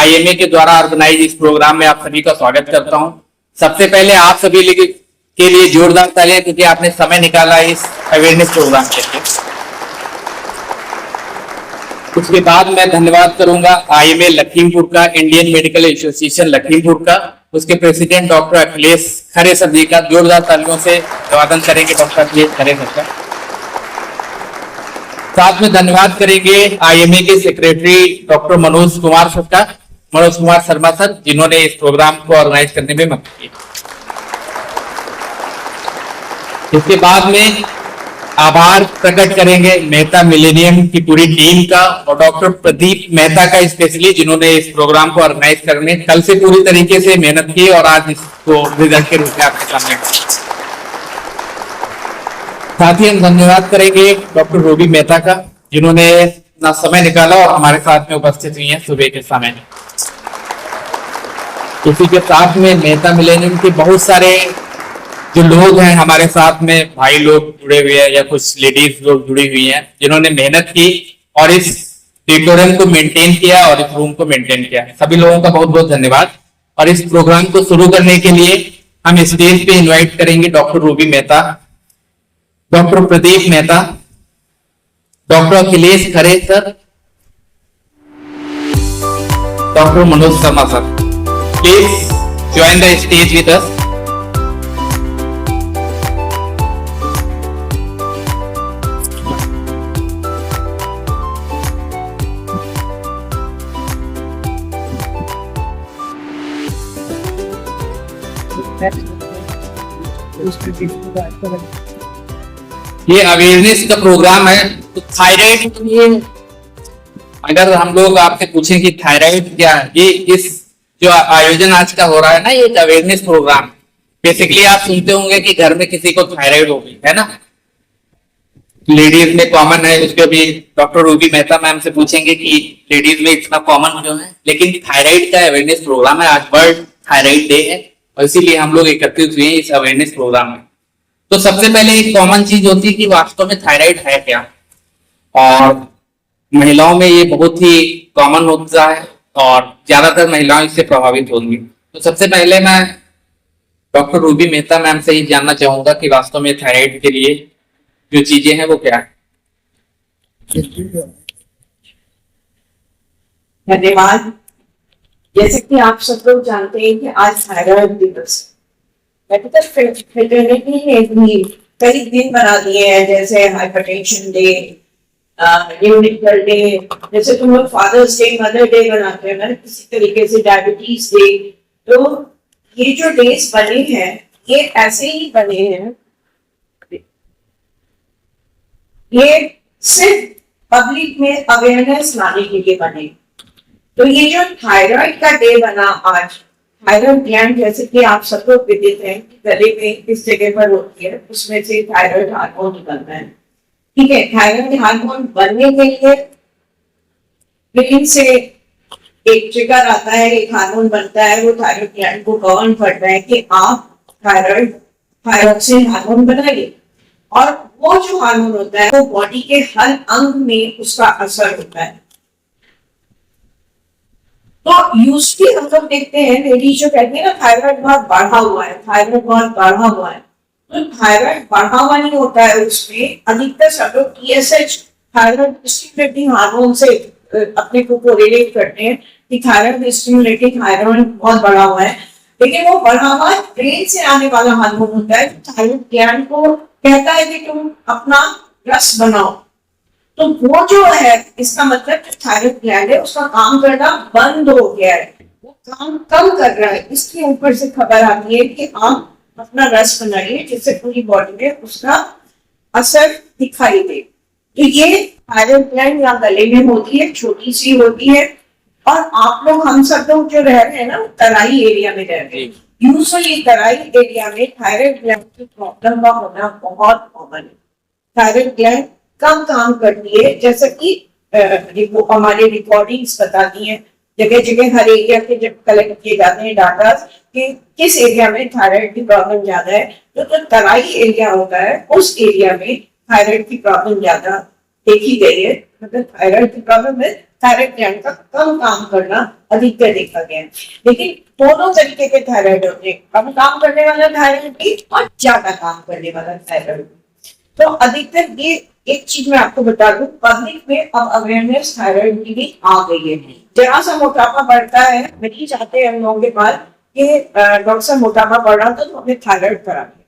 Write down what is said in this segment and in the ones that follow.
IMA के द्वारा organise इस प्रोग्राम में आप सभी का स्वागत करता हूं। सबसे पहले आप सभी के लिए जोरदार तालियां, क्योंकि आपने समय निकाला इस अवेयरनेस प्रोग्राम के लिए। उसके बाद मैं धन्यवाद करूंगा आईएमए लखीमपुर का, इंडियन मेडिकल एसोसिएशन लखीमपुर का, उसके प्रेसिडेंट डॉक्टर अखिलेश खरे सर जी का। जोरदार तालियों से स्वागत करेंगे डॉक्टर अखिलेश खरे सर का। साथ में धन्यवाद करेंगे आईएमए के secretary doctor Manoj Kumar Sharma sir, जिन्होंने इस प्रोग्राम को ऑर्गेनाइज करने में मदद की। इसके बाद में आभार प्रकट करेंगे मेहता मिलेनियम की पूरी टीम का और डॉक्टर प्रदीप मेहता का स्पेशली, जिन्होंने इस प्रोग्राम को ऑर्गेनाइज करने कल से पूरी तरीके से मेहनत की और आज इसको रिजल्ट के रूप में आपके सामने। साथ ही हम धन्यवाद करेंगे डॉक्टर रूबी मेहता का, जिन्होंने अपना समय निकाला और हमारे साथ में उपस्थित हुई हैं सुबह के समय। इसी के साथ में मेहता मिलेनियम के बहुत सारे जो लोग हैं हमारे साथ में, भाई लोग जुड़े हुए हैं या कुछ लेडीज लोग जुड़ी हुई हैं, जिन्होंने मेहनत की और इस ऑडिटोरियम को मेंटेन किया और इस रूम को मेंटेन किया। सभी लोगों का बहुत बहुत धन्यवाद। और इस प्रोग्राम को शुरू करने के लिए हम स्टेज पे इन्वाइट करेंगे doctor Ruby Mehta, doctor Pradeep Mehta, doctor Akhilesh Khare sir, doctor Manoj Sharma sir. Please join the stage with us. ये अवेयरनेस का प्रोग्राम है। तो थायराइड के लिए अगर हम लोग आपसे पूछें कि थायराइड क्या है, ये इस जो आयोजन आज का हो रहा है ना, ये एक अवेयरनेस प्रोग्राम। बेसिकली आप सुनते होंगे कि घर में किसी को थायराइड हो गई है ना, लेडीज में कॉमन है। उसके भी डॉक्टर रूबी मेहता मैम से पूछेंगे कि लेडीज में इतना कॉमन क्यों है, लेकिन थायराइड का अवेयरनेस प्रोग्राम है। आज वर्ल्ड थायराइड डे है और इसीलिए हम लोग एकत्रित हुए इस अवेयरनेस प्रोग्राम में। तो सबसे पहले एक कॉमन चीज होती है कि वास्तव में थायराइड है क्या, और महिलाओं में ये बहुत ही कॉमन होता है और ज्यादातर महिलाएं इससे प्रभावित होंगी। तो सबसे पहले मैं डॉक्टर रूबी मेहता मैम से ही जानना चाहूंगा कि वास्तव में थायराइड के लिए जो चीजें हैं वो क्या है। धन्यवाद। जैसे कि आप सब लोग जानते हैं कि आज थायराइड दिवस फेटर्निटी ने भी कई दिन बना दिए हैं, जैसे हाइपरटेंशन डे, न्यूनिकल डे, जैसे तुम लोग फादर्स डे, मदर डे बनाते हैं ना, किसी तरीके से डायबिटीज डे। तो ये जो डेज बने हैं ये ऐसे ही बने हैं, ये सिर्फ पब्लिक में अवेयरनेस लाने के लिए बने। तो ये जो थायराइड का डे बना आज, थायराइड ग्लैंड जैसे कि आप सब लोग विदित हैं गले में किस जगह पर होती है, उसमें से थायराइड हार्मोन निकलता है। ठीक है, थायराइड हार्मोन बनने के लिए ब्रेन से एक ट्रिगर आता है, एक हार्मोन बनता है, वो थायराइड ग्लैंड को गवर्न करता है कि आप थायराइड से हार्मोन बनाइए। और वो जो हार्मोन होता है वो बॉडी के हर अंग में उसका असर होता है। तो यूजली हम लोग देखते हैं लेडीज जो कहती है ना थायराइड बहुत बढ़ा हुआ है, थायराइड बहुत बढ़ा हुआ है। तो थायराइड बढ़ा हुआ नहीं होता है, उसमें अधिकतर सब लोग TSH थायराइड स्टिमुलेटिंग हार्मोन से अपने को कोरिलेट करते हैं कि थायराइड स्टिमुलेटिंग हार्मोन बहुत बढ़ा हुआ है, लेकिन वो बढ़ा हुआ ब्रेन से आने वाला हार्मोन होता है। थायराइड ग्लैंड को कहता है कि तुम अपना रस बनाओ। तो वो जो है, इसका मतलब जो थायराइड ग्लैंड है उसका काम करना बंद हो गया है, वो काम कम कर रहा है। इसके ऊपर से खबर आती है कि आप अपना रस बनाइए जिससे पूरी बॉडी में उसका असर दिखाई दे। तो ये थायराइड ग्लैंड या गले में होती है, छोटी सी होती है। और आप लोग, हम सब लोग जो रह रहे हैं ना, तराई एरिया में रह रहे हैं। यूजुअली तराई एरिया में थायराइड ग्लैंड की प्रॉब्लम का होना बहुत कॉमन है। थायराइड ग्लैंड कम काम करती है, जैसा कि हमारे रिकॉर्डिंग्स बताती हैं। जगह जगह हर एरिया के जब कलेक्ट किए जाते हैं डाटा कि किस एरिया में थायराइड की प्रॉब्लम ज्यादा है, तो तराई एरिया होता है उस एरिया में थायराइड की प्रॉब्लम ज्यादा देखी गई है। मतलब थायराइड की प्रॉब्लम है थायराइड ग्लैंड का कम काम करना अधिकतर देखा गया है। लेकिन दोनों तरीके के थायराइड होते हैं, कम काम करने वाला थायराइड भी और ज्यादा काम करने वाला थायराइड। तो अधिकतर ये एक चीज मैं आपको बता दूं, पब्लिक में अब अवेयरनेस थायराइड की भी आ गई है। जरा सा मोटापा बढ़ता है, मरीज आते हैं हम लोगों के पास कि डॉक्टर साहब मोटापा बढ़ रहा था तो हमें थायराइड करा दिया,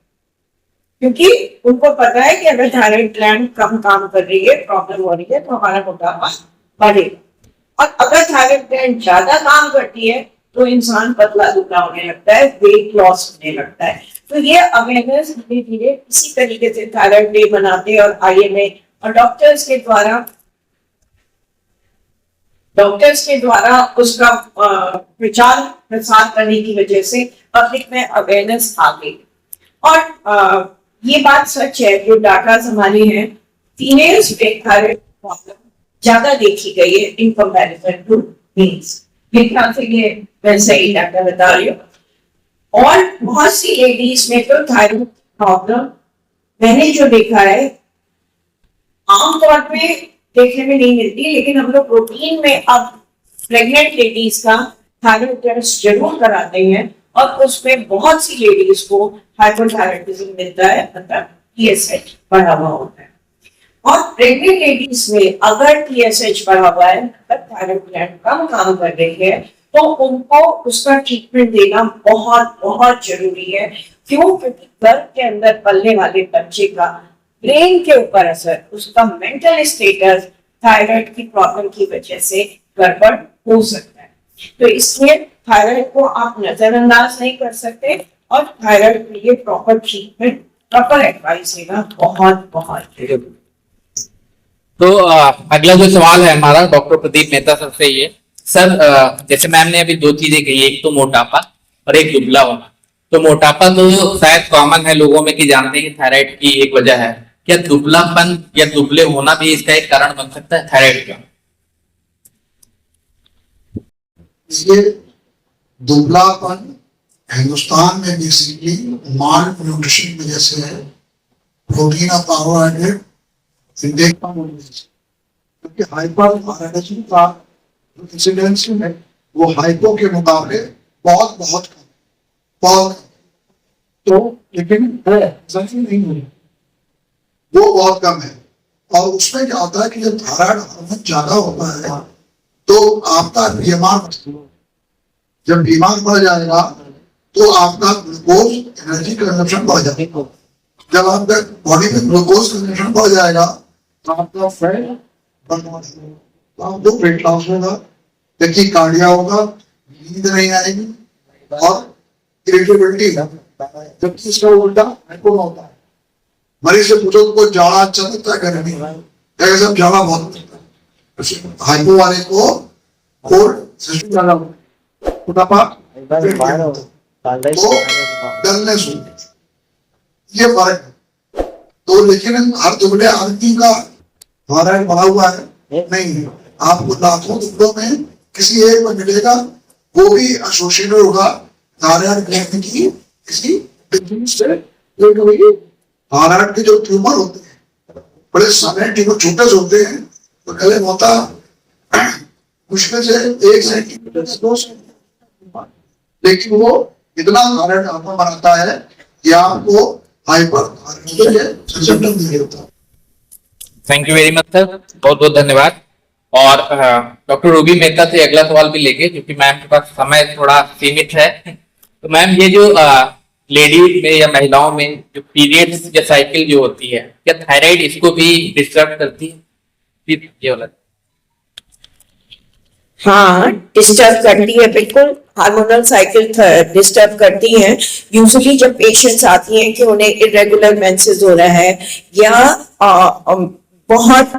क्योंकि उनको पता है कि अगर थायराइड ग्लैंड कम काम कर रही है, प्रॉब्लम हो रही है, तो हमारा मोटापा बढ़ेगा। और अगर थायराइड ग्लैंड ज्यादा काम करती है तो इंसान पतला दुबला होने लगता है, वेट लॉस होने लगता है। तो ये अवेयरनेस धीरे धीरे इसी तरीके से थायराइड डे मनाते हैं और आईएमए और डॉक्टर्स के द्वारा उसका प्रचार प्रसार करने की वजह से पब्लिक में अवेयरनेस आ गई। और ये बात सच है, जो डाटा हमारे हैं, फीमेल्स में थायराइड प्रॉब्लम ज्यादा देखी गई है इन कंपैरिजन टू मेल्स। मेरे ख्याल से ये मैं सही डाटा बता रही हूँ। और बहुत सी लेडीज में तो थायराइड प्रॉब्लम मैंने जो देखा है आमतौर पे देखने में नहीं मिलती, लेकिन हम लोग रूटीन में अब प्रेग्नेंट लेडीज का थायराइड टेस्ट जरूर कराते हैं और उसमें बहुत सी लेडीज को हाइपोथायराइडिज्म मिलता है, मतलब TSH बढ़ा हुआ होता है। और प्रेग्नेंट लेडीज में अगर TSH बढ़ा हुआ है, मतलब थायराइड ग्लैंड कम काम कर रही है, तो उनको उसका ट्रीटमेंट देना बहुत बहुत जरूरी है। क्यों? क्योंकि गर्भ के अंदर पलने वाले बच्चे का ब्रेन के ऊपर असर, उसका मेंटल स्टेटस थायराइड की प्रॉब्लम की वजह से गड़बड़ हो सकता है। तो इसलिए थायराइड को आप नजरअंदाज नहीं कर सकते और थायराइड के लिए प्रॉपर ट्रीटमेंट, प्रॉपर एडवाइस लेना बहुत बहुत जरूरी। तो अगला जो सवाल है हमारा डॉक्टर प्रदीप मेहता सर से ये सर, जैसे मैम ने अभी दो चीजें कही, एक तो मोटापा और एक दुबला होना। तो मोटापा तो शायद कॉमन है लोगों में कि जानते हैं कि थायराइड की एक वजह है, क्या दुबलापन या दुबले होना भी इसका एक कारण बन सकता है थायराइड का? ये दुबलापन हिंदुस्तान में बेसिकली माल न्यूट्रिशन की वजह से है, प्रोटीन और कार्बोहाइड्रेट इंटेक कम होने की वजह से, क्योंकि हाइपर थायराइडिज्म का जो इंसिडेंस है वो हाइपो के मुकाबले बहुत बहुत कम, बहुत कम। तो लेकिन नहीं हुई, वो बहुत कम है। और उसमें क्या होता है कि जब थायराइड हार्मोन ज्यादा होता है तो आपका बीमार, जब बीमार बढ़ जाएगा तो आपका ग्लूकोज एनर्जी कंजप्शन बढ़ जाएगा। जब आपका बॉडी में ग्लूकोज कंजप्शन बढ़ जाएगा तो आपका फैट बढ़ जाएगा, तो आपको वेट लॉस होगा, देखिए कार्डिया होगा, नींद नहीं आएगी और इरिटेबिलिटी, जबकि इसका उल्टा हाइपो होता है। मरीज से पूछो तो जाड़ा अच्छा लगता है, गर्मी है, सब जाड़ा बहुत लगता है। हाइपो वाले को कोल्ड सिस्टम ज्यादा मोटापा तो डलनेस होती, ये फर्क है। तो लेकिन हर दुबले आदमी का थायराइड बढ़ा हुआ है नहीं है, आपको लाखों दुबलों में किसी एक में मिलेगा, वो भी एसोसिएटेड होगा थायराइड ग्लैंड की किसी डिजीज से। थायराइड के जो ट्यूमर होते हैं बड़े सारे ट्यूमर छोटे से होते हैं, तो गले में होता मुश्किल से 1 सेंटीमीटर से 2 सेंटीमीटर, लेकिन वो इतना थायराइड हार्मोन बनाता है कि आपको हाइपर थायराइडिज्म नहीं होता। Thank you very much sir, बहुत बहुत धन्यवाद। और डॉक्टर रूबी मेहता से अगला सवाल भी लेंगे, क्योंकि मैम के पास समय थोड़ा सीमित है। तो मैम, ये जो लेडीज में या महिलाओं में जो पीरियड्स या साइकिल जो होती है, क्या थायराइड इसको भी डिस्टर्ब करती है? ये वाला हाँ, डिस्टर्ब करती है, बिल्कुल हार्मोनल साइकिल डिस्टर्ब करती है। यूजुअली जब पेशेंट्स आती हैं कि उन्हें इरेगुलर मेंसेस हो रहा है या बहुत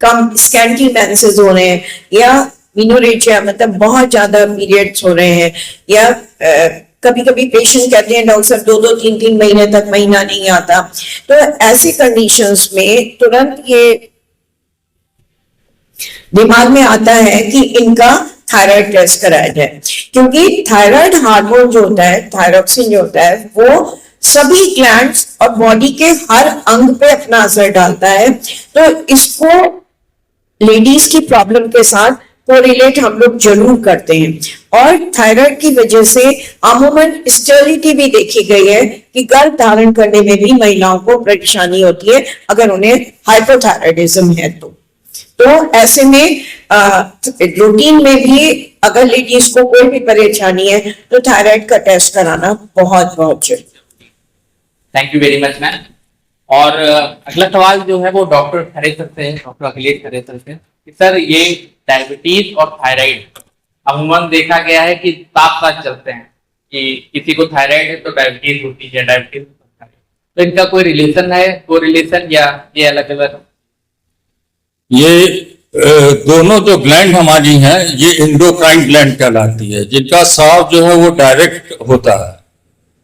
कम स्कैंटी मेंसेस हो रहे हैं या मीनोरेजिया, मतलब बहुत ज्यादा पीरियड्स हो रहे हैं, या कभी कभी पेशेंट कहते हैं डॉक्टर साहब 2-2, 3-3 महीने तक महीना नहीं आता, तो ऐसी कंडीशंस में तुरंत ये दिमाग में आता है कि इनका थायराइड टेस्ट कराया जाए, क्योंकि थायराइड हार्मोन जो होता है, थायरोक्सिन जो होता है, वो सभी ग्लैंड्स और बॉडी के हर अंग पे अपना असर डालता है। तो इसको लेडीज की प्रॉब्लम के साथ कोरिलेट हम लोग जरूर करते हैं। और थायराइड की वजह से अमूमन स्टेरिलिटी भी देखी गई है कि गर्भ धारण करने में भी महिलाओं को परेशानी होती है अगर उन्हें हाइपोथायराइडिज्म है तो ऐसे में रूटीन में भी अगर लेडीज को कोई भी परेशानी है तो थायराइड का टेस्ट कराना बहुत बहुत जरूरी। Thank you very much ma'am. और अगला सवाल जो है वो डॉक्टर थरेसर से है, डॉक्टर अखिलेश थरेसर से, कि सर ये डायबिटीज और थायराइड अमूमन देखा गया है कि साथ साथ चलते हैं, कि किसी को थायराइड है तो डायबिटीज होती है, डायबिटीज तो इनका कोई रिलेशन है, कोरिलेशन, या ये अलग अलग? ये दोनों जो ग्लैंड हमारी हैं ये इंडोक्राइन ग्लैंड कहलाती है, जिनका स्राव जो है वो डायरेक्ट होता है।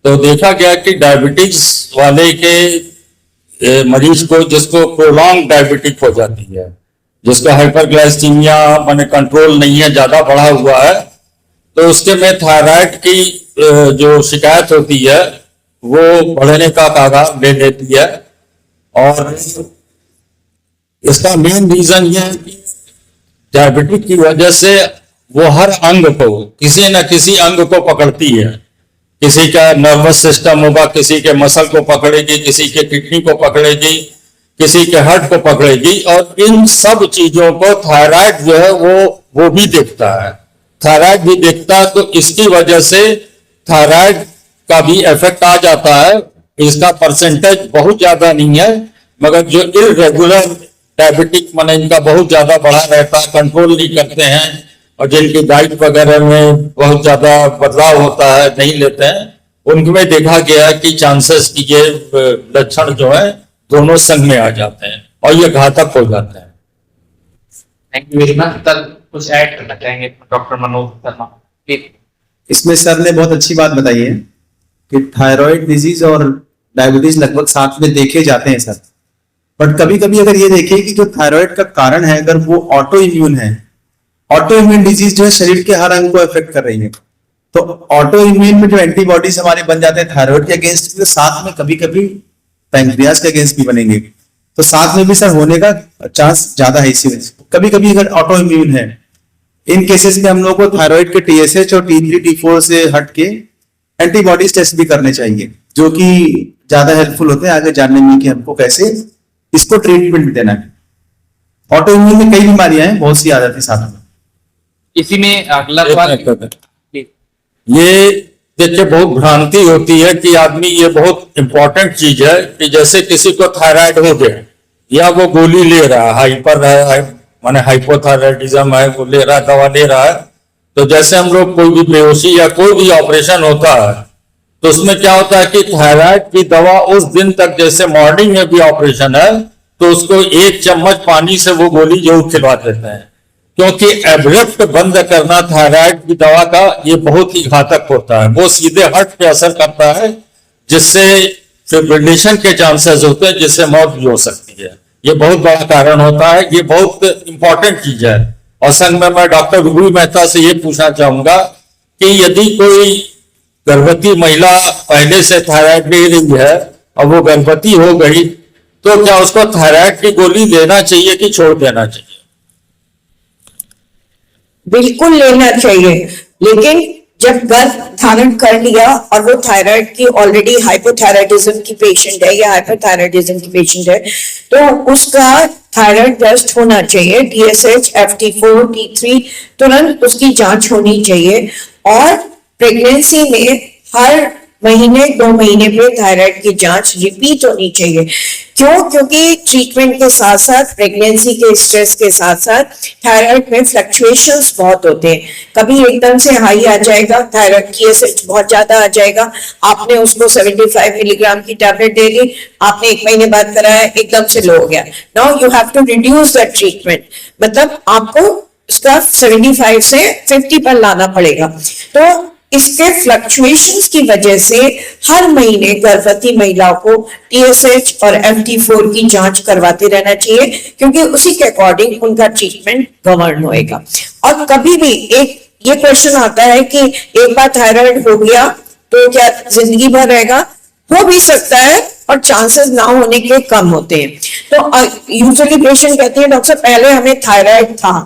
तो देखा गया कि डायबिटीज वाले के मरीज को, जिसको प्रोलॉन्ग डायबिटिक हो जाती है, जिसका हाइपरग्लाइसीमिया माने कंट्रोल नहीं है, ज्यादा बढ़ा हुआ है, तो उसके में थायराइड की जो शिकायत होती है वो बढ़ने का आगाज ले लेती है। और इसका मेन रीजन ये है कि डायबिटिक की वजह से वो हर अंग को, किसी न किसी अंग को पकड़ती है। किसी का नर्वस सिस्टम होगा, किसी के मसल को पकड़ेगी, किसी के किडनी को पकड़ेगी, किसी के हार्ट को पकड़ेगी, और इन सब चीजों को थायराइड जो है वो भी देखता है, थायराइड भी देखता है। तो इसकी वजह से थायराइड का भी इफेक्ट आ जाता है। इसका परसेंटेज बहुत ज्यादा नहीं है, मगर जो इरेगुलर डायबिटिक माने इनका बहुत ज्यादा बढ़ा रहता है, कंट्रोल नहीं करते हैं, और जिनकी डाइट वगैरह में बहुत ज्यादा बदलाव होता है, नहीं लेते हैं, उनमें देखा गया है कि चांसेस की ये लक्षण जो है दोनों संग में आ जाते हैं और ये घातक हो जाते हैं। Thank you very much. Sir कुछ ऐड करना चाहेंगे डॉक्टर मनोज शर्मा प्लीज? इसमें सर ने बहुत अच्छी बात बताई है कि थायराइड डिजीज और डायबिटीज लगभग साथ में देखे जाते हैं सर। बट कभी कभी अगर ये देखें कि जो थायराइड का कारण है अगर वो ऑटो इम्यून है, ऑटो इम्यून डिजीज जो है शरीर के हर अंग को अफेक्ट कर रही है, तो ऑटो इम्यून में जो एंटीबॉडीज हमारे बन जाते हैं थायराइड के अगेंस्ट, तो साथ में कभी कभी पैंक्रियास के अगेंस्ट भी बनेंगे, तो साथ में भी सर होने का चांस ज्यादा है। इसी वजह से कभी कभी अगर ऑटो इम्यून है, इन केसेस में हम लोग को थायराइड के TSH और T3 T4 से हट के एंटीबॉडीज टेस्ट भी करने चाहिए, जो कि ज्यादा हेल्पफुल होते हैं आगे जानने में कि हमको कैसे इसको ट्रीटमेंट देना है। ऑटो इम्यून में कई बीमारियां हैं, बहुत सी आ जाती साथ में। इसी में अगला सवाल ये देखिए बहुत भ्रांति होती है कि आदमी, ये बहुत इंपॉर्टेंट चीज है कि जैसे किसी को थायराइड हो गया या वो गोली ले रहा है, हाइपर है माने हाइपोथायराइडिज्म है, वो ले रहा है, दवा ले रहा है, तो जैसे हम लोग कोई भी बेहोशी या कोई भी ऑपरेशन होता है तो उसमें क्या होता है कि थायराइड की दवा उस दिन तक, जैसे मॉर्निंग में भी ऑपरेशन है तो उसको 1 चम्मच पानी से वो गोली जरूर खिलवा देते हैं, क्योंकि एब्रप्ट बंद करना थायराइड की दवा का ये बहुत ही घातक होता है। वो सीधे हार्ट पे असर करता है, जिससे फिब्रिलेशन के चांसेस होते हैं, जिससे मौत भी हो सकती है। ये बहुत बड़ा कारण होता है, ये बहुत इंपॉर्टेंट चीज है। और संग में मैं डॉक्टर विभू मेहता से ये पूछना चाहूंगा कि यदि कोई गर्भवती महिला पहले से थायराइड ले रही है और वो गर्भवती हो गई, तो क्या उसको थायराइड की गोली लेना चाहिए कि छोड़ देना चाहिए? बिल्कुल लेना चाहिए, लेकिन जब गर्भ धारण कर लिया और वो थायराइड की ऑलरेडी हाइपोथायराइडिज्म की पेशेंट है या हाइपरथायराइडिज्म की पेशेंट है, तो उसका थायराइड टेस्ट होना चाहिए, TSH, FT4, T3, तुरंत उसकी जांच होनी चाहिए। और प्रेगनेंसी में हर महीने 2 महीने पे थायराइड की जांच रिपीट होनी चाहिए। क्यों? क्योंकि ट्रीटमेंट के साथ साथ, प्रेगनेंसी के स्ट्रेस के साथ साथ थायराइड में फ्लक्चुएशंस बहुत होते हैं। कभी एकदम से हाई आ जाएगा, थायराइड TSH बहुत ज्यादा आ जाएगा, आपने उसको 75 मिलीग्राम की टैबलेट दे दी, आपने 1 महीने बाद कराया, एकदम से लो हो गया। Now you have to reduce the treatment, मतलब आपको उसका 75 से 50 पर लाना पड़ेगा। तो इसके फ्लक्चुएशंस की वजह से हर महीने गर्भवती महिलाओं को TSH और FT4 की जांच करवाते रहना चाहिए, क्योंकि उसी के अकॉर्डिंग उनका ट्रीटमेंट गवर्न होएगा। और कभी भी एक ये क्वेश्चन आता है कि एक बार थायराइड हो गया तो क्या जिंदगी भर रहेगा? हो भी सकता है और चांसेस ना होने के कम होते हैं। तो यूजुअली पेशेंट कहते हैं डॉक्टर पहले हमें थायराइड था,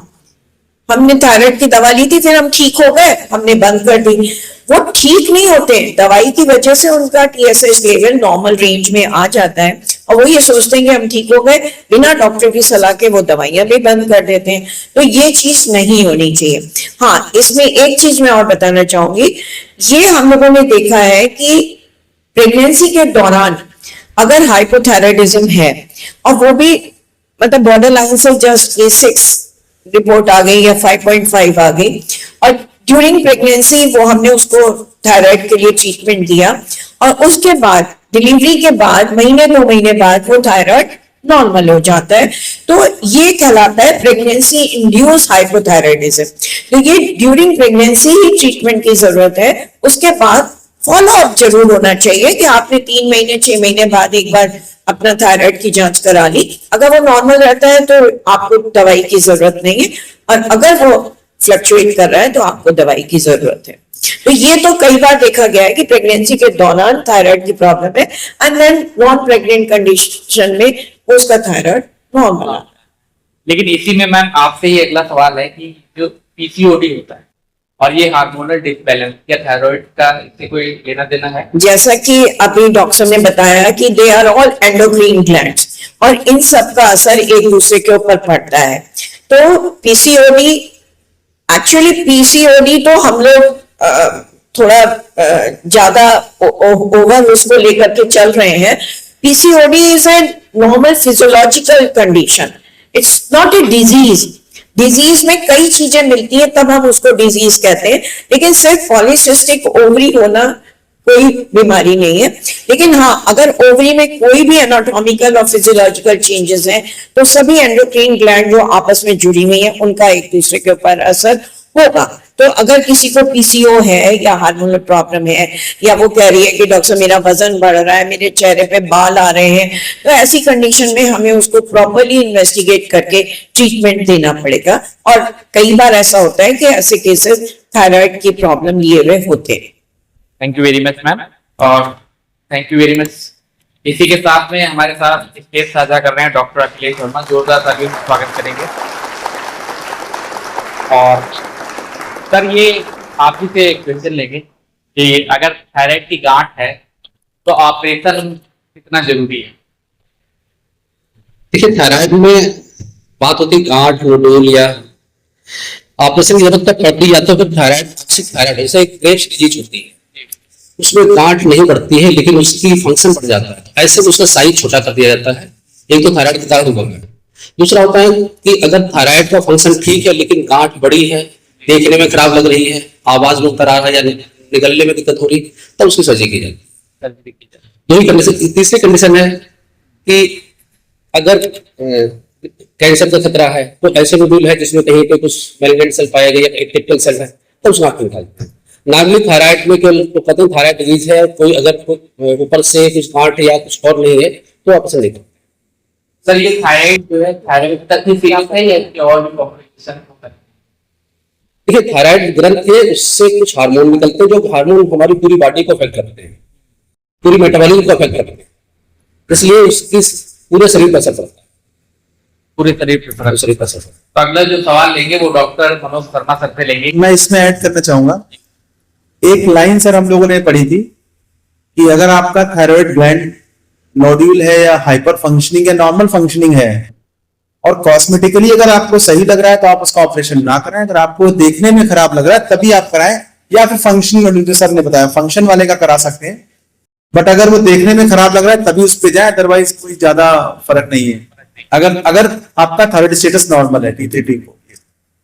हमने थायराइड की दवा ली थी, फिर हम ठीक हो गए, हमने बंद कर दी। वो ठीक नहीं होते, दवाई की वजह से उनका TSH लेवल नॉर्मल रेंज में आ जाता है और वो ये सोचते हैं कि हम ठीक हो गए, बिना डॉक्टर की सलाह के वो दवाइयां भी बंद कर देते हैं। तो ये चीज नहीं होनी चाहिए। हाँ, इसमें एक चीज मैं और बताना चाहूंगी, ये हम लोगों ने देखा है कि प्रेगनेंसी के दौरान अगर हाइपोथायराइडिज्म है और वो भी मतलब बॉर्डर लाइन से जस्ट 6 रिपोर्ट आ गई या 5.5 आ गई और ड्यूरिंग प्रेगनेंसी वो हमने उसको थायराइड के लिए ट्रीटमेंट दिया और उसके बाद डिलीवरी के बाद महीने 2 महीने बाद वो थायराइड नॉर्मल हो जाता है। तो ये कहलाता है प्रेगनेंसी इंड्यूस हाइपोथायराइडिज्म। तो ये ड्यूरिंग प्रेगनेंसी ही ट्रीटमेंट की जरूरत है। उसके बाद फॉलो अप जरूर होना चाहिए कि आपने 3 महीने 6 महीने बाद एक बार अपना थायराइड की जांच करा ली। अगर वो नॉर्मल रहता है तो आपको दवाई की जरूरत नहीं है और अगर वो फ्लक्चुएट कर रहा है तो आपको दवाई की जरूरत है। तो ये तो कई बार देखा गया है कि प्रेगनेंसी के दौरान थायराइड की प्रॉब्लम है and then non pregnant condition में उसका थायराइड नॉर्मल है। लेकिन इसी में मैम आपसे ही अगला सवाल है कि जो PCOD होता है और ये हार्मोनल डिसबैलेंस, क्या थायराइड का इससे कोई लेना देना है? जैसा कि अभी डॉक्टर ने बताया कि they are all endocrine glands और इन सब का असर एक दूसरे के ऊपर पड़ता है। तो PCOD, एक्चुअली PCOD तो हम लोग थोड़ा ज्यादा ओवर उसको लेकर के चल रहे हैं। PCOD is a normal physiological condition, it's not a disease. Disease में कई चीजें मिलती हैं तब हम उसको डिजीज कहते हैं, लेकिन सिर्फ पॉलीसिस्टिक ओवरी होना कोई बीमारी नहीं है। लेकिन हाँ, अगर ओवरी में कोई भी एनाटॉमिकल और फिजियोलॉजिकल चेंजेस हैं तो सभी एंडोक्राइन ग्लैंड जो आपस में जुड़ी हुई हैं उनका एक दूसरे के ऊपर असर होगा। तो अगर किसी को PCO है या हार्मोनल प्रॉब्लम है या वो कह रही है कि डॉक्टर मेरा वजन बढ़ रहा है, मेरे चेहरे पे बाल आ रहे हैं, तो ऐसी कंडीशन में हमें उसको प्रॉपर्ली इन्वेस्टिगेट करके ट्रीटमेंट देना पड़ेगा। और कई बार ऐसा होता है कि ऐसे केसेस थायराइड की प्रॉब्लम लिए हुए होते हैं। Thank you very much ma'am, और थैंक यू वेरी मच। इसी के साथ में हमारे साथ स्टेज साझा कर रहे हैं डॉक्टर अखिलेश वर्मा, जोरदार तालियों से स्वागत करेंगे। और सर, ये आप ही से क्वेश्चन लेंगे कि अगर थायराइड की गांठ है तो ऑपरेशन कितना जरूरी है? देखिए, थायराइड में बात होती है गांठ नोडुल या ऑपरेशन की जरूरत तक पड़ती है, या तो फिर थायराइड ऐसा एक ग्रेव्स डिजीज होती है, उसमें गांठ नहीं बढ़ती है लेकिन उसकी फंक्शन बढ़ जाता है। ऐसे में उसका साइज छोटा कर दिया जाता है। एक तो थायराइड के कारण हुआ है। दूसरा होता है कि अगर थायराइड का फंक्शन ठीक है लेकिन गांठ बड़ी है, देखने में खराब लग रही है, आवाज में उतर आ रहा है या निकलने में दिक्कत हो रही, तब उसकी सर्जरी की जाती है। दो ही कंडीशन। तीसरी कंडीशन है कि अगर कैंसर का खतरा है तो ऐसे नोडुल है जिसमें कहीं पे कुछ मैलिग्नेंट सेल पाया गया या टिपिकल सेल है, तो उसको आंख निकालते हैं। नॉर्मली थायराइड में केवल तो कहते हैं थायराइड डिजीज है, कोई अगर ऊपर से कुछ गांठ या कुछ और नहीं है तो ऑपरेशन नहीं करते। सर, ये थायराइड जो है थायराइड तक ही सीमित है या और भी कॉम्प्लिकेशन होता है? देखिए, थायराइड ग्रंथ है, उससे कुछ हार्मोन निकलते हैं जो हार्मोन हमारी पूरी बॉडी को अफेक्ट करते हैं, पूरी मेटाबॉलिज्म को अफेक्ट करते हैं, इसलिए उसकी पूरे शरीर पर असर पड़ता है। पूरे शरीर पर असर। तो अगला जो सवाल लेंगे वो डॉक्टर मनोज शर्मा सर से लेंगे। मैं इसमें ऐड करना चाहूंगा, एक लाइन सर हम लोगों ने पढ़ी थी कि अगर आपका थायराइड ग्लैंड नोड्यूल है या हाइपर फंक्शनिंग या नॉर्मल फंक्शनिंग है और कॉस्मेटिकली अगर आपको सही लग रहा है तो आप उसका ऑपरेशन ना कराएं, अगर आपको देखने में खराब लग रहा है तभी आप कराएं, या फिर फंक्शनिंग नोड्यूल जो सर ने बताया फंक्शन वाले का करा सकते हैं, बट अगर वो देखने में खराब लग रहा है तभी उस पर जाए, अदरवाइज कोई ज्यादा फर्क नहीं है अगर आपका थायराइड स्टेटस नॉर्मल है, T3 ठीक हो।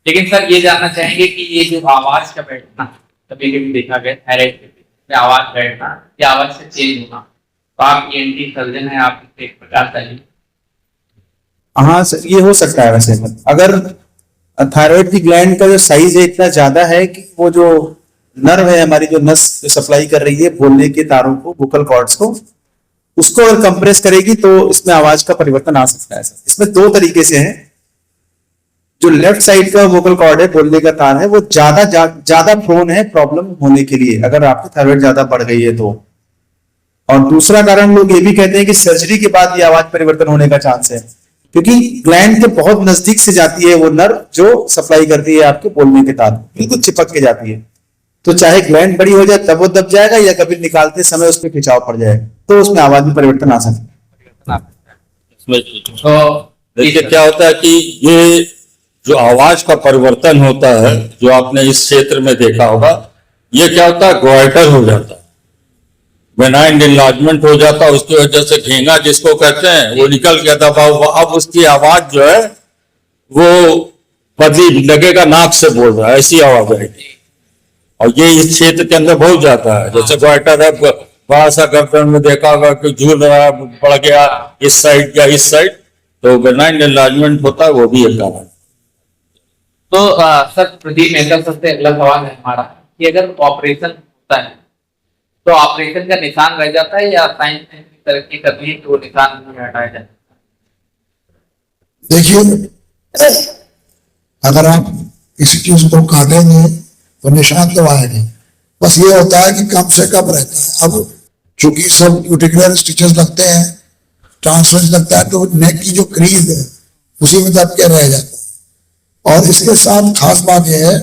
लेकिन सर, ये जानना चाहेंगे कि ये जो आवाज का बैठना कभी कभी देखा गया थायराइड में आवाज बैठना या आवाज से चेंज होना, तो आप ENT सर्जन है, आप एक प्रकार का हाँ सर, ये हो सकता है। वैसे अगर थायराइड की ग्लैंड का जो साइज है इतना ज्यादा है कि वो जो नर्व है हमारी, जो नस जो सप्लाई कर रही है बोलने के तारों को, वोकल कॉर्ड्स को, उसको अगर कंप्रेस करेगी तो इसमें आवाज का परिवर्तन आ सकता है। सर, इसमें दो तरीके से है। जो लेफ्ट साइड का वोकल कॉर्ड है, बोलने का तार है, वो ज्यादा प्रोन है प्रॉब्लम होने के लिए अगर आपकी थायराइड ज्यादा बढ़ गई है तो। और दूसरा कारण लोग ये भी कहते हैं कि सर्जरी के बाद ये आवाज परिवर्तन होने का चांस है, क्योंकि ग्लैंड के बहुत नजदीक से जाती है वो नर्व जो सप्लाई करती है आपके बोलने के तार, बिल्कुल चिपक के जाती है। तो चाहे ग्लैंड बड़ी हो जाए तब वो दब जाएगा, या कभी निकालते समय उस पर खिंचाव पड़ जाएगा, तो उसमें आवाज में परिवर्तन आ सकता है। तो देखिए क्या होता है कि ये जो आवाज का परिवर्तन होता है, जो आपने इस क्षेत्र में देखा होगा, ये क्या होता है, गोइटर हो जाता है, बेनाइन इनलार्जमेंट हो जाता है, उसकी वजह से घेंगा जिसको कहते हैं वो निकल गया दबा हुआ। अब उसकी आवाज जो है वो बदली, लगेगा नाक से बोल रहा है, ऐसी आवाज आएगी। और ये इस क्षेत्र के अंदर बहुत जाता है, जैसे गोइटर है, बड़ा सा गर्दन में देखा होगा कि झूल रहा है, बढ़ गया इस साइड या इस साइड, तो बेनाइन इनलार्जमेंट होता है, वो भी एक कारण। तो सर प्रदीप मेहता सर से अगला सवाल है हमारा कि अगर ऑपरेशन होता है तो ऑपरेशन का निशान रह जाता है या साइंस ने तरक्की करनी है तो निशान नहीं हटाया जाता? देखिए, अगर आप किसी चीज को काटेंगे तो निशान तो आएगा, बस ये होता है कि कम से कम रहता है। अब चूंकि सब क्यूटिकुलर स्टिचेस लगते हैं, ट्रांसफर लगता है, तो नेक की जो क्रीज है उसी में दब के रह जाता है। और इसके साथ खास बात यह है,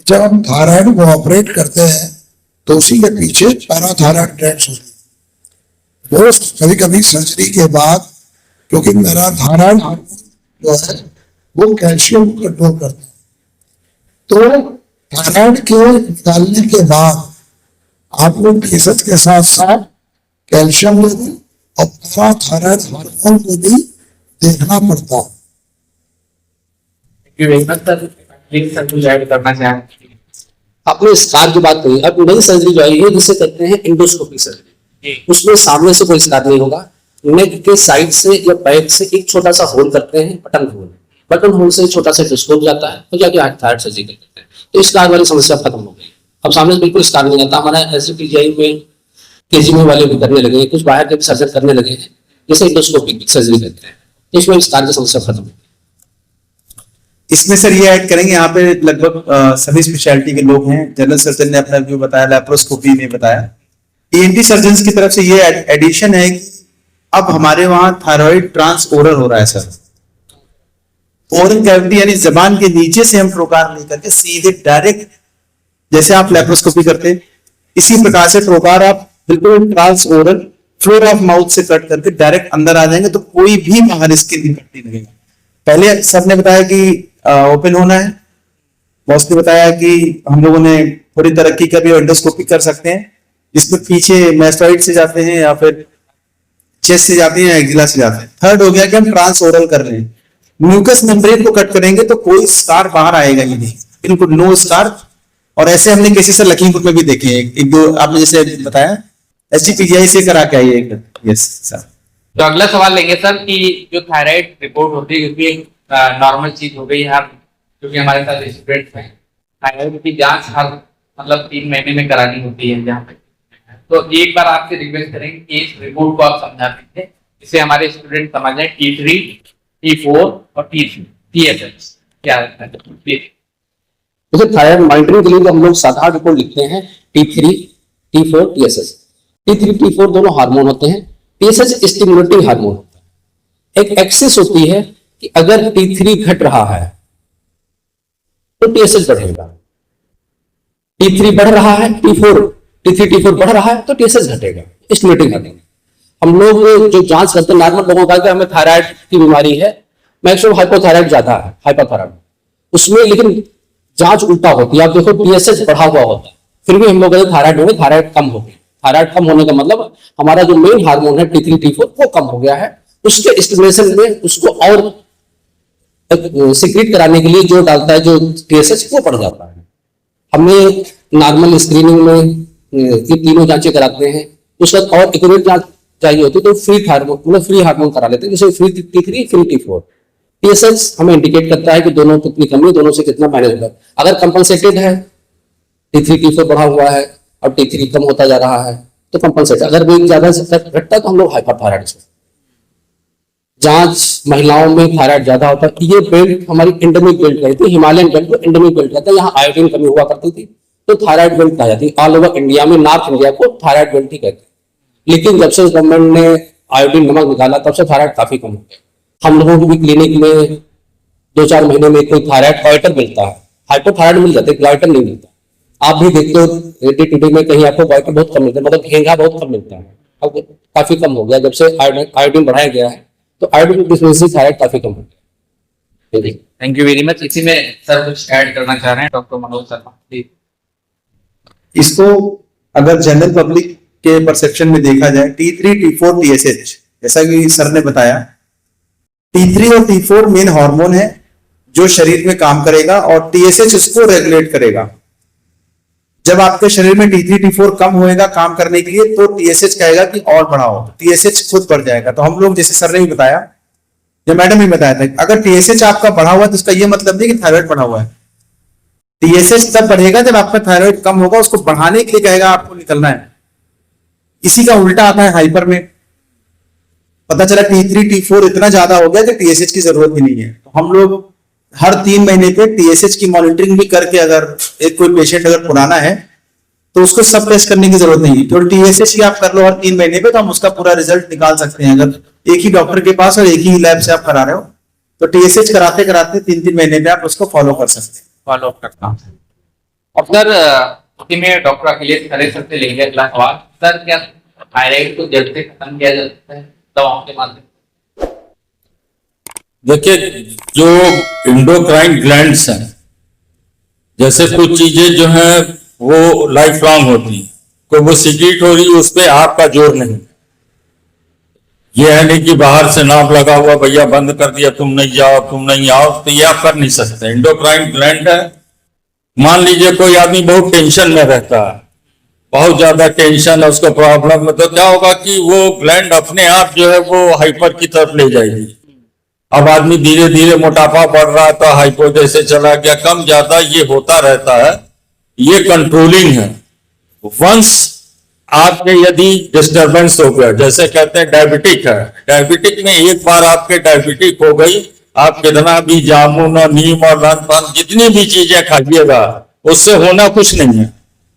जब हम थायराइड को ऑपरेट करते हैं तो उसी के पीछे पैराथायराइड ग्लैंड्स होती है। वो कभी कभी सर्जरी के बाद, क्योंकि पैराथायराइड जो है वो कैल्शियम को कंट्रोल करता है, तो थायराइड के निकालने के बाद आप लोग टीएसएच के साथ साथ कैल्शियम लेवल और पैराथायराइड हार्मोन को भी देखना पड़ता है। सर कुछ ऐड करना चाहेंगे? आपने स्कार की बात करी, अब नई सर्जरी जो आई है जिसे कहते हैं एंडोस्कोपी सर्जरी, उसमें सामने से कोई स्कार नहीं होगा, नेक के साइड से या बैक से एक छोटा सा होल करते हैं, बटन होल, बटन होल से छोटा सा टेस्कोप जाता है तो जाके थायराइड सर्जरी करते हैं, तो स्कार वाली समस्या खत्म हो गई। अब सामने से बिल्कुल स्कार नहीं आता। हमारा एसपीजीआई में केजीएम वाले भी करने लगे हैं, कुछ बाहर के भी सर्जन करने लगे हैं, जैसे एंडोस्कोपी सर्जरी करते हैं, इसमें स्कार की समस्या खत्म हो गई। इसमें सर ये ऐड करेंगे, यहाँ पे लगभग सभी स्पेशलिटी के लोग हैं। जनरल सर्जन ने अपना व्यू बताया, लैप्रोस्कोपी ने बताया, ईएनटी सर्जन की तरफ से ये एडिशन है कि अब हमारे वहां थायराइड ट्रांस ओरल हो रहा है सर। ओरल कैविटी यानी जबान के नीचे से हम ट्रोकार नहीं करके सीधे डायरेक्ट, जैसे आप लैप्रोस्कोपी करते हैं इसी प्रकार से ट्रोकार आप बिल्कुल trans oral floor of mouth से कट करके डायरेक्ट अंदर आ जाएंगे, तो कोई भी बाहर स्किन इफेक्ट नहीं लगेगा। पहले सर ने बताया कि ओपन होना है, बॉस ने बताया कि हम लोगों ने थोड़ी तरक्की कर भी एंडोस्कोपी कर सकते हैं, जिसमें पीछे मैस्टोइड से जाते हैं या फिर चेस्ट से जाते हैं या एक्जिला से जाते हैं। थर्ड हो गया कि हम ट्रांस ओरल कर रहे हैं, म्यूकस मेम्ब्रेन को कट करेंगे तो कोई स्कार बाहर आएगा ही नहीं, बिल्कुल नो स्कार। और ऐसे हमने केसेस सर लखीमपुर में भी देखे हैं, एक दो आपने जैसे बताया एसजीपीजीआई से करा के आइए। Yes sir. तो अगला सवाल लेंगे सर कि जो थायराइड रिपोर्ट होती है, क्योंकि एक नॉर्मल चीज हो गई है, क्योंकि हमारे साथ स्टूडेंट्स हैं, थायराइड की जांच हर मतलब 3 महीने में करानी होती है जहाँ पे, तो एक बार आपसे रिक्वेस्ट करेंगे कि इस रिपोर्ट को आप समझा दीजिए, जिससे हमारे स्टूडेंट समझ जाए T3, T4 और T3 TSH क्या रहता है। जैसे थायराइड मॉनिटरिंग के लिए हम लोग साधारण रिपोर्ट लिखते हैं T3, T4, TSH। T3, T4 दोनों हार्मोन होते हैं, TSH स्टिमुलेटिंग हार्मोन होता है। एक एक्सिस होती है कि अगर T3 घट रहा है तो TSH बढ़ेगा, T3 बढ़ रहा है, T3, T4 बढ़ रहा है तो TSH घटेगा, स्टिमुलेटिंग हार्मोन। हम लोग जो जांच करते हैं नॉर्मल लोगों का कि हमें थायराइड की बीमारी है, मैक्सिमम हाइपोथायराइड ज्यादा है, हाइपोथायराइड उसमें, लेकिन जांच उल्टा होती है। आप देखो TSH बढ़ा हुआ होता है, फिर भी हम लोग थायराइड में थायराइड कम हो गई। थायराइड कम होने का मतलब हमारा जो मेन हार्मोन है T3, T4 वो कम हो गया है, उसके स्टिमुलेशन में उसको और सीक्रेट कराने के लिए जो डालता है जो TSH वो बढ़ जाता है। हमें नॉर्मल स्क्रीनिंग में ये तीनों जांचें कराते हैं, उसके बाद और एक्यूरेट जांच चाहिए होती है तो फ्री हार्मोन मतलब फ्री हार्मोन करा लेते हैं, जैसे free T3, free T4। TSH हमें इंडिकेट करता है कि दोनों कितनी कमी है, दोनों से कितना मैनेज होगा। अगर कंपनसेटेड है, T3, T4 बढ़ा हुआ है और T3 कम होता जा रहा है तो कंपनसेट। अगर वेट ज्यादा घटता है तो हम लोग हाइपरथायराइड। जांच महिलाओं में थायराइड ज्यादा होता है। ये बेल्ट हमारी एंडेमिक बेल्ट रहती है, हिमालयन बेल्ट को एंडेमिक बेल्ट कहते हैं। यहाँ आयोडीन कमी हुआ करती थी तो थायराइड बेल्ट कहा जाती है। ऑल ओवर इंडिया में नॉर्थ इंडिया को थायराइड बेल्ट ही कहते हैं, लेकिन जब से गवर्नमेंट ने आयोडीन नमक निकाला तब से थायराइड काफी कम हो गया। हम लोगों को भी क्लिनिक में 2-4 महीने में कोई थायराइड क्वाइटर मिलता है, हाइपोथायराइड मिल जाते हैं, क्वाइटर नहीं मिलता। आप भी देखते हो रेडी टूडे में कहीं आपको क्वाइटर बहुत कम मिलता है, मतलब घेंगा बहुत कम मिलता है। अब काफी कम हो गया जब से आयोडीन बढ़ाया गया है, तो आयोडीन डिफिशिएंसी थायराइड काफी कम हो गया। Thank you very much. इसी में सर कुछ ऐड करना चाह रहे हैं डॉक्टर मनोज शर्मा प्लीज। इसको अगर जनरल पब्लिक के परसेप्शन में देखा जाए, T3, T4, TSH, जैसा कि सर ने बताया, T3 और T4 मेन हार्मोन है जो शरीर में काम करेगा और TSH उसको रेगुलेट करेगा। जब आपके शरीर में T3, T4 कम होएगा काम करने के लिए, तो TSH कहेगा कि और बढ़ाओ, TSH खुद बढ़ जाएगा। तो हम लोग, जैसे सर ने भी बताया या मैडम भी बताया था, अगर TSH आपका बढ़ा हुआ है तो इसका ये मतलब नहीं कि थायराइड बढ़ा हुआ है। TSH तब बढ़ेगा जब आपका थायराइड कम होगा, उसको बढ़ाने के लिए कहेगा आपको निकलना है। इसी का उल्टा आता है हाइपर में, पता चला T3, T4 इतना ज्यादा हो गया कि TSH की जरूरत ही नहीं है। तो हम लोग हर 3 महीने पे TSH की मॉनिटरिंग भी करके, अगर एक कोई पेशेंट अगर पुराना है तो उसको सब टेस्ट करने की जरूरत नहीं है, तो TSH की आप कर लो हर 3 महीने पे, तो हम उसका पूरा रिजल्ट निकाल सकते हैं। अगर एक ही डॉक्टर के पास और एक ही लैब से आप करा रहे हो, तो TSH कराते कराते 3-3 महीने में आप उसको फॉलो कर सकते हैं। फॉलो अप करता हूँ। और सर इसी में डॉक्टर अखिलेश खरे सर से लेंगे अगला सवाल। सर क्या थायराइड को जड़ से खत्म किया जा सकता है दवाओं के माध्यम से? देखिए, जो इंडोक्राइन ग्लैंड्स हैं, जैसे कुछ चीजें जो हैं वो लाइफ लॉन्ग होती हैं, कोई वो सीक्रेट हो रही है, उस पर आपका जोर नहीं। ये है नहीं कि बाहर से नाप लगा हुआ भैया बंद कर दिया, तुम नहीं जाओ तुम नहीं आओ, तो ये आप कर नहीं सकते। इंडोक्राइन ग्लैंड है, मान लीजिए कोई आदमी बहुत टेंशन में रहता है, बहुत ज्यादा टेंशन है उसको, प्रॉब्लम है, तो क्या होगा कि वो ग्लैंड अपने आप जो है वो हाइपर की तरफ ले जाएगी। अब आदमी धीरे धीरे मोटापा बढ़ रहा है तो हाइपो जैसे चला गया, कम ज्यादा ये होता रहता है, ये कंट्रोलिंग है। वंस आपके यदि डिस्टरबेंस हो गया, जैसे कहते हैं डायबिटिक है, डायबिटिक में एक बार आपके डायबिटिक हो गई, आप कितना भी जामुन और नीम और लन पान जितनी भी चीजें खाइएगा, उससे होना कुछ नहीं है।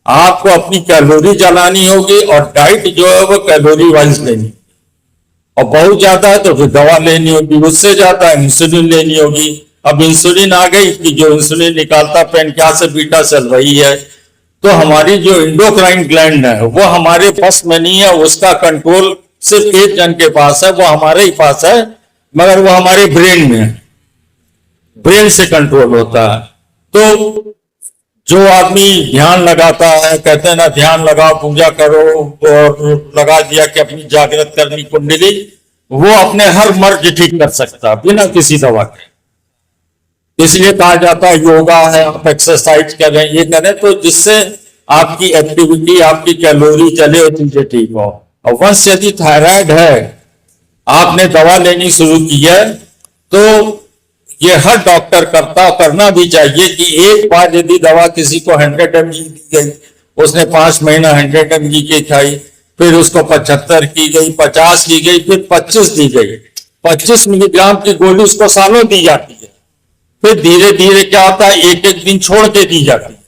आपको अपनी कैलोरी जलानी होगी और डाइट जो है वो कैलोरी वाइज लेनी, और बहुत ज्यादा है तो फिर दवा लेनी होगी, उससे ज्यादा इंसुलिन लेनी होगी। अब इंसुलिन आ गई कि जो इंसुलिन निकालता पैनक्रियास से बीटा सेल वही है। तो हमारी जो इंडोक्राइन ग्लैंड है वो हमारे बस में नहीं है, उसका कंट्रोल सिर्फ एक जन के पास है, वो हमारे ही पास है, मगर वो हमारे ब्रेन में है, ब्रेन से कंट्रोल होता है। तो जो आदमी ध्यान लगाता है, कहते हैं ना ध्यान लगाओ पूजा करो, और लगा दिया कि अपनी जागृत करनी कुंडली, वो अपने हर मर्ज ठीक कर सकता है बिना किसी दवा के। इसलिए कहा जाता है योगा है, आप एक्सरसाइज करें, ये करें, तो जिससे आपकी एक्टिविटी, आपकी कैलोरी चले और चीजें ठीक हो। और वंश यदि थायराइड है, आपने दवा लेनी शुरू की है, तो ये हर डॉक्टर करना भी चाहिए कि एक बार यदि दवा किसी को 100 mg दी गई, उसने 5 महीना 100 mg की खाई, फिर उसको 75 की गई, 50 की गई, फिर 25 दी गई, 25 मिलीग्राम की गोली उसको सालों दी जाती है। फिर धीरे धीरे क्या होता है, एक एक दिन छोड़ के दी जाती है,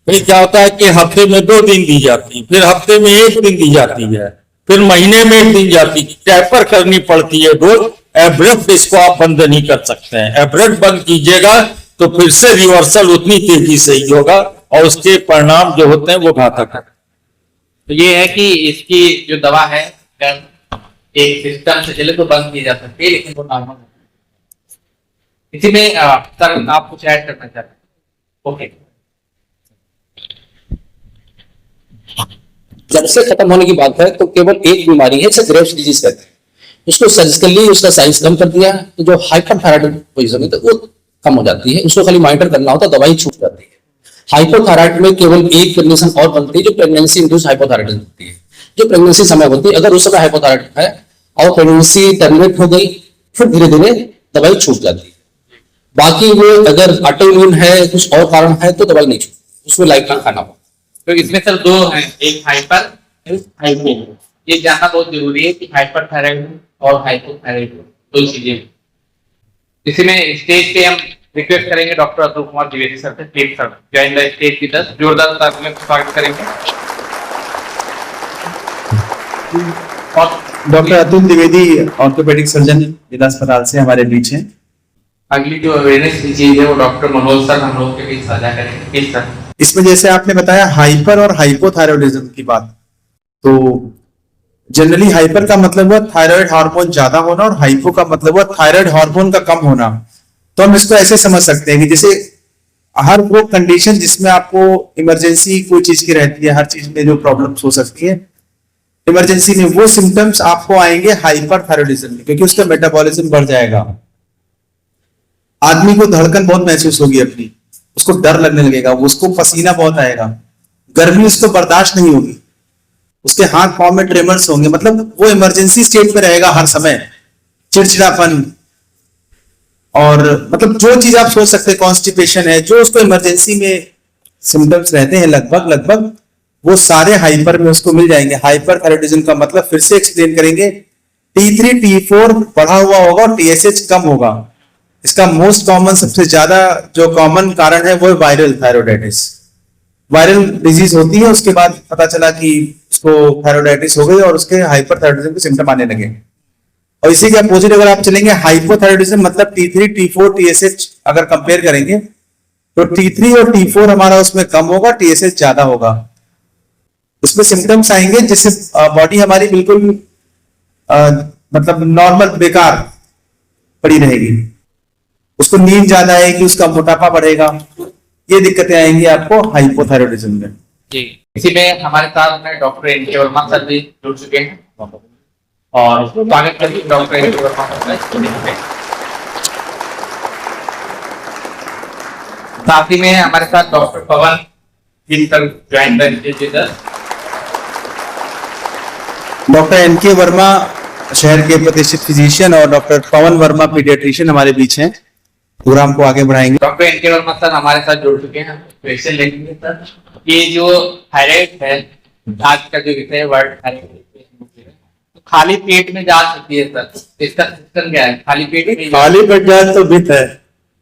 फिर क्या होता है कि हफ्ते में 2 दिन दी जाती है, फिर हफ्ते में 1 दिन दी जाती है, फिर महीने में 1 दिन जाती है, टैपर करनी पड़ती है रोज। एब्रप्ट इसको आप बंद नहीं कर सकते हैं, एब्रप्ट बंद कीजिएगा तो फिर से रिवर्सल उतनी तेजी से ही होगा और उसके परिणाम जो होते हैं वो घातक है। तो ये है कि इसकी जो दवा है एक सिस्टम से चले तो बंद की जा सकती है, लेकिन वो नॉर्मल। इसी में सर आप कुछ ऐड करना चाहते हैं? ओके। जब से खत्म होने की बात है तो केवल एक बीमारी है, जिसे ग्रेव्स डिजीज कहते हैं। उसको सर्जिकली उसका साइज कम कर दिया, तो जो हाइपरथायराइड पोजीशन है तो वो कम हो जाती है, उसको खाली मॉनिटर करना होता है, दवाई छूट जाती है। हाइपोथायराइड में केवल एक कंडीशन और बनती है जो प्रेगनेंसी इंड्यूस हाइपोथायराइडिज्म होती है, जो प्रेगनेंसी समय होती है। अगर उस समय हाइपोथायराइड है और प्रेगनेंसी टर्मिनेट हो गई, फिर धीरे धीरे दवाई छूट जाती है। बाकी वो अगर ऑटोइम्यून है, कुछ और कारण है, तो दवाई नहीं छूटती, उसमें लाइफ टाइम खाना होगा। तो इसमें सर 2 हैं, एक हाइपर, हाइपो। ये जानना बहुत जरूरी है कि हाइपरथायराइड और हाइपोथायराइड दो चीजें। इसी में स्टेज पे हम रिक्वेस्ट करेंगे डॉक्टर अतुल कुमार द्विवेदी सर से, please sir join the stage with us. जोरदार तालियों से स्वागत करेंगे। Doctor Atul Dwivedi orthopaedic surgeon जिला अस्पताल से हमारे बीच हैं। अगली जो अवेयरनेस की चीज है वो डॉक्टर मनोज सर हम लोग के बीच साझा करेंगे। किस तरह? इसमें जैसे आपने बताया हाइपर और हाइपोथायरॉयडिज्म की बात, तो जनरली हाइपर का मतलब हुआ थायराइड हार्मोन ज्यादा होना और हाइपो का मतलब हुआ थायराइड हार्मोन का कम होना। तो हम इसको ऐसे समझ सकते हैं कि जैसे हर वो कंडीशन जिसमें आपको इमरजेंसी कोई चीज की रहती है, हर चीज में जो प्रॉब्लम्स हो सकती है इमरजेंसी में, वो सिम्टम्स आपको आएंगे हाइपरथायरॉयडिज्म में, क्योंकि उसका मेटाबॉलिज्म बढ़ जाएगा। आदमी को धड़कन बहुत महसूस होगी अपनी, उसको डर लगने लगेगा, उसको पसीना बहुत आएगा, गर्मी उसको बर्दाश्त नहीं होगी, उसके हाथ पांव में ट्रेमर्स होंगे, मतलब वो इमरजेंसी स्टेट में रहेगा हर समय, चिड़चिड़ापन, और मतलब जो चीज आप सोच सकते हैं, कॉन्स्टिपेशन है, जो उसको इमरजेंसी में सिम्टम्स रहते हैं लगभग वो सारे हाइपर में उसको मिल जाएंगे। हाइपरथायरॉयडिज्म का मतलब फिर से एक्सप्लेन करेंगे, T3 T4 बढ़ा हुआ होगा और TSH कम होगा। इसका मोस्ट कॉमन, सबसे ज्यादा जो कॉमन कारण है वो वायरल थायरोइडाइटिस, वायरल डिजीज होती है, उसके बाद पता चला कि उसको थायरोइडाइटिस हो गई और उसके हाइपरथायरॉयडिज्म के सिम्टम आने लगे। और इसी के अपोजिट अगर आप चलेंगे हाइपोथायरॉयडिज्म मतलब T3 T4 TSH अगर कंपेयर करेंगे तो T3 और T4 हमारा उसमें कम होगा, TSH ज्यादा होगा। उसमें सिम्टम्स आएंगे जिससे बॉडी हमारी बिल्कुल मतलब नॉर्मल बेकार पड़ी रहेगी, उसको नींद ज्यादा आएगी, उसका मोटापा बढ़ेगा, ये दिक्कतें आएंगी आपको हाइपोथायरॉयडिज्म में। जी, इसी में हमारे साथ में डॉक्टर एनके वर्मा सर भी जुड़ चुके हैं और स्वागत करते हैं डॉक्टर एनके वर्मा सर। साथ ही में हमारे साथ डॉक्टर पवन जी सर ज्वाइन करेंगे। डॉक्टर एनके वर्मा शहर के प्रतिष्ठित फिजिशियन और डॉक्टर पवन वर्मा पीडियाट्रिशियन हमारे बीच हैं, प्रोग्राम को आगे बढ़ाएंगे। डॉक्टर एनके वर्मा सर हमारे साथ जुड़ चुके हैं, क्वेश्चन लेंगे सर। ये जो थायराइड है, आज का जो विषय है वर्ल्ड थायराइड, खाली पेट में जा सकती है सर, इसका सिस्टम क्या है? खाली पेट में? खाली पेट जांच तो मिथ है,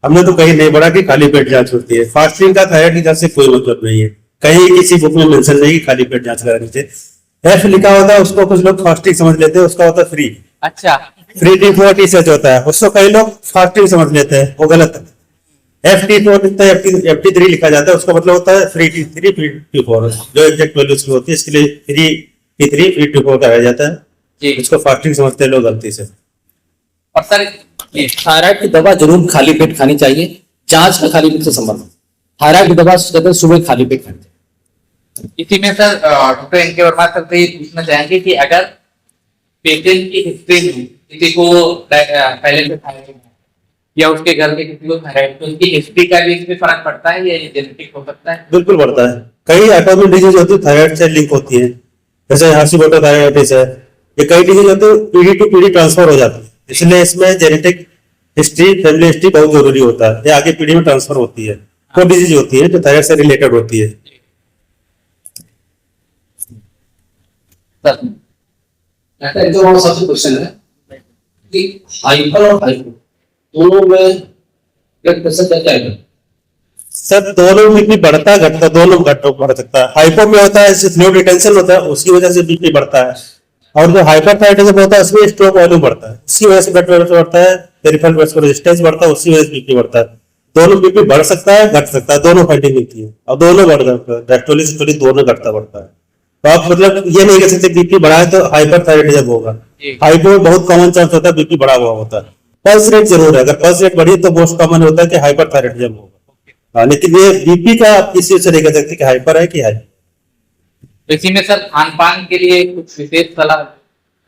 हमने तो कहीं नहीं पढ़ा कि खाली पेट जांच होती है। फास्टिंग का थायराइड की जांच से कोई मतलब नहीं है, कहीं किसी बुक में मेंशन नहीं कि खाली पेट जांच करानी चाहिए। एफ लिखा होता है उसको कुछ लोग फास्टिंग समझ लेते हैं, उसका होता है फ्री। अच्छा, फ्री T4 TSH होता है, उसको कई लोग फास्टिंग समझ लेते हैं, वो गलत है। FT4 लिखता है, FT3 लिखा जाता है, उसका मतलब होता है फ्री T3 फ्री T4, जो एग्जैक्ट वैल्यू उसकी होती है, इसके लिए फ्री T3 फ्री T4 कहा जाता है। इसको फास्टिंग समझते हैं लोग गलती से। और सर थायराइड की दवा जरूर खाली पेट खानी चाहिए, जांच का खाली पेट से संबंध। थायराइड की दवा कहते हैं सुबह खाली पेट खानी चाहिए। इसी में sir doctor N K Verma sir से ये पूछना चाहेंगे कि अगर पेशेंट की हिस्ट्री में किसी को पहले से थायराइड है या उसके घर में किसी को थायराइड, तो उसकी हिस्ट्री का भी इसमें फर्क पड़ता है या ये जेनेटिक हो सकता है? बिल्कुल पड़ता है, कई ऑटोइम्यून डिजीज होती है थायराइड से लिंक होती है, जैसे हार्सिबोटो थायराइडिस है, ये कई डिजीज होते हैं पीढ़ी टू पीढ़ी ट्रांसफर हो जाती है, इसलिए इसमें जेनेटिक हिस्ट्री, फैमिली हिस्ट्री बहुत जरूरी होता है, ये आगे पीढ़ी में ट्रांसफर होती है। वो डिजीज होती है जो थायराइड से रिलेटेड होती है। ऐसा जो हमारा सबसे क्वेश्चन है कि हाइपर और हाइपो दोनों में ब्लड प्रेशर क्या क्या है? सर दोनों बीपी बढ़ता है घटता, दोनों बढ़ सकता है। हाइपो में होता है फ्लूइड रिटेंशन होता है, उसकी वजह से बीपी बढ़ता है, और जो हाइपरथायराइडिज्म होता है उसमें स्ट्रोक वॉल्यूम बढ़ता है, उसकी वजह से ब्लड प्रेशर बढ़ता है, पेरिफेरल वेस्कुलर रेजिस्टेंस बढ़ता है, उसकी वजह से बीपी बढ़ता है। दोनों बीपी बढ़ सकता है घट सकता है, दोनों फाइटिंग होती है, और दोनों बढ़ सकता है, डायस्टोलिक सिस्टोलिक दोनों घटता बढ़ता है। तो आप मतलब ये नहीं कह सकते बीपी बढ़ा है तो हाइपरथायराइडिज्म होगा। हाइपो में बहुत कॉमन चांस होता है बीपी बढ़ा हुआ होता है। पल्स रेट जरूर है, अगर पल्स रेट बढ़ी तो मोस्ट कॉमन होता है कि हाइपरथायराइडिज्म होगा, लेकिन ये बीपी का आप किसी से नहीं कह सकते कि हाइपर है कि हाई। इसी में सर खान पान के लिए कुछ विशेष सलाह,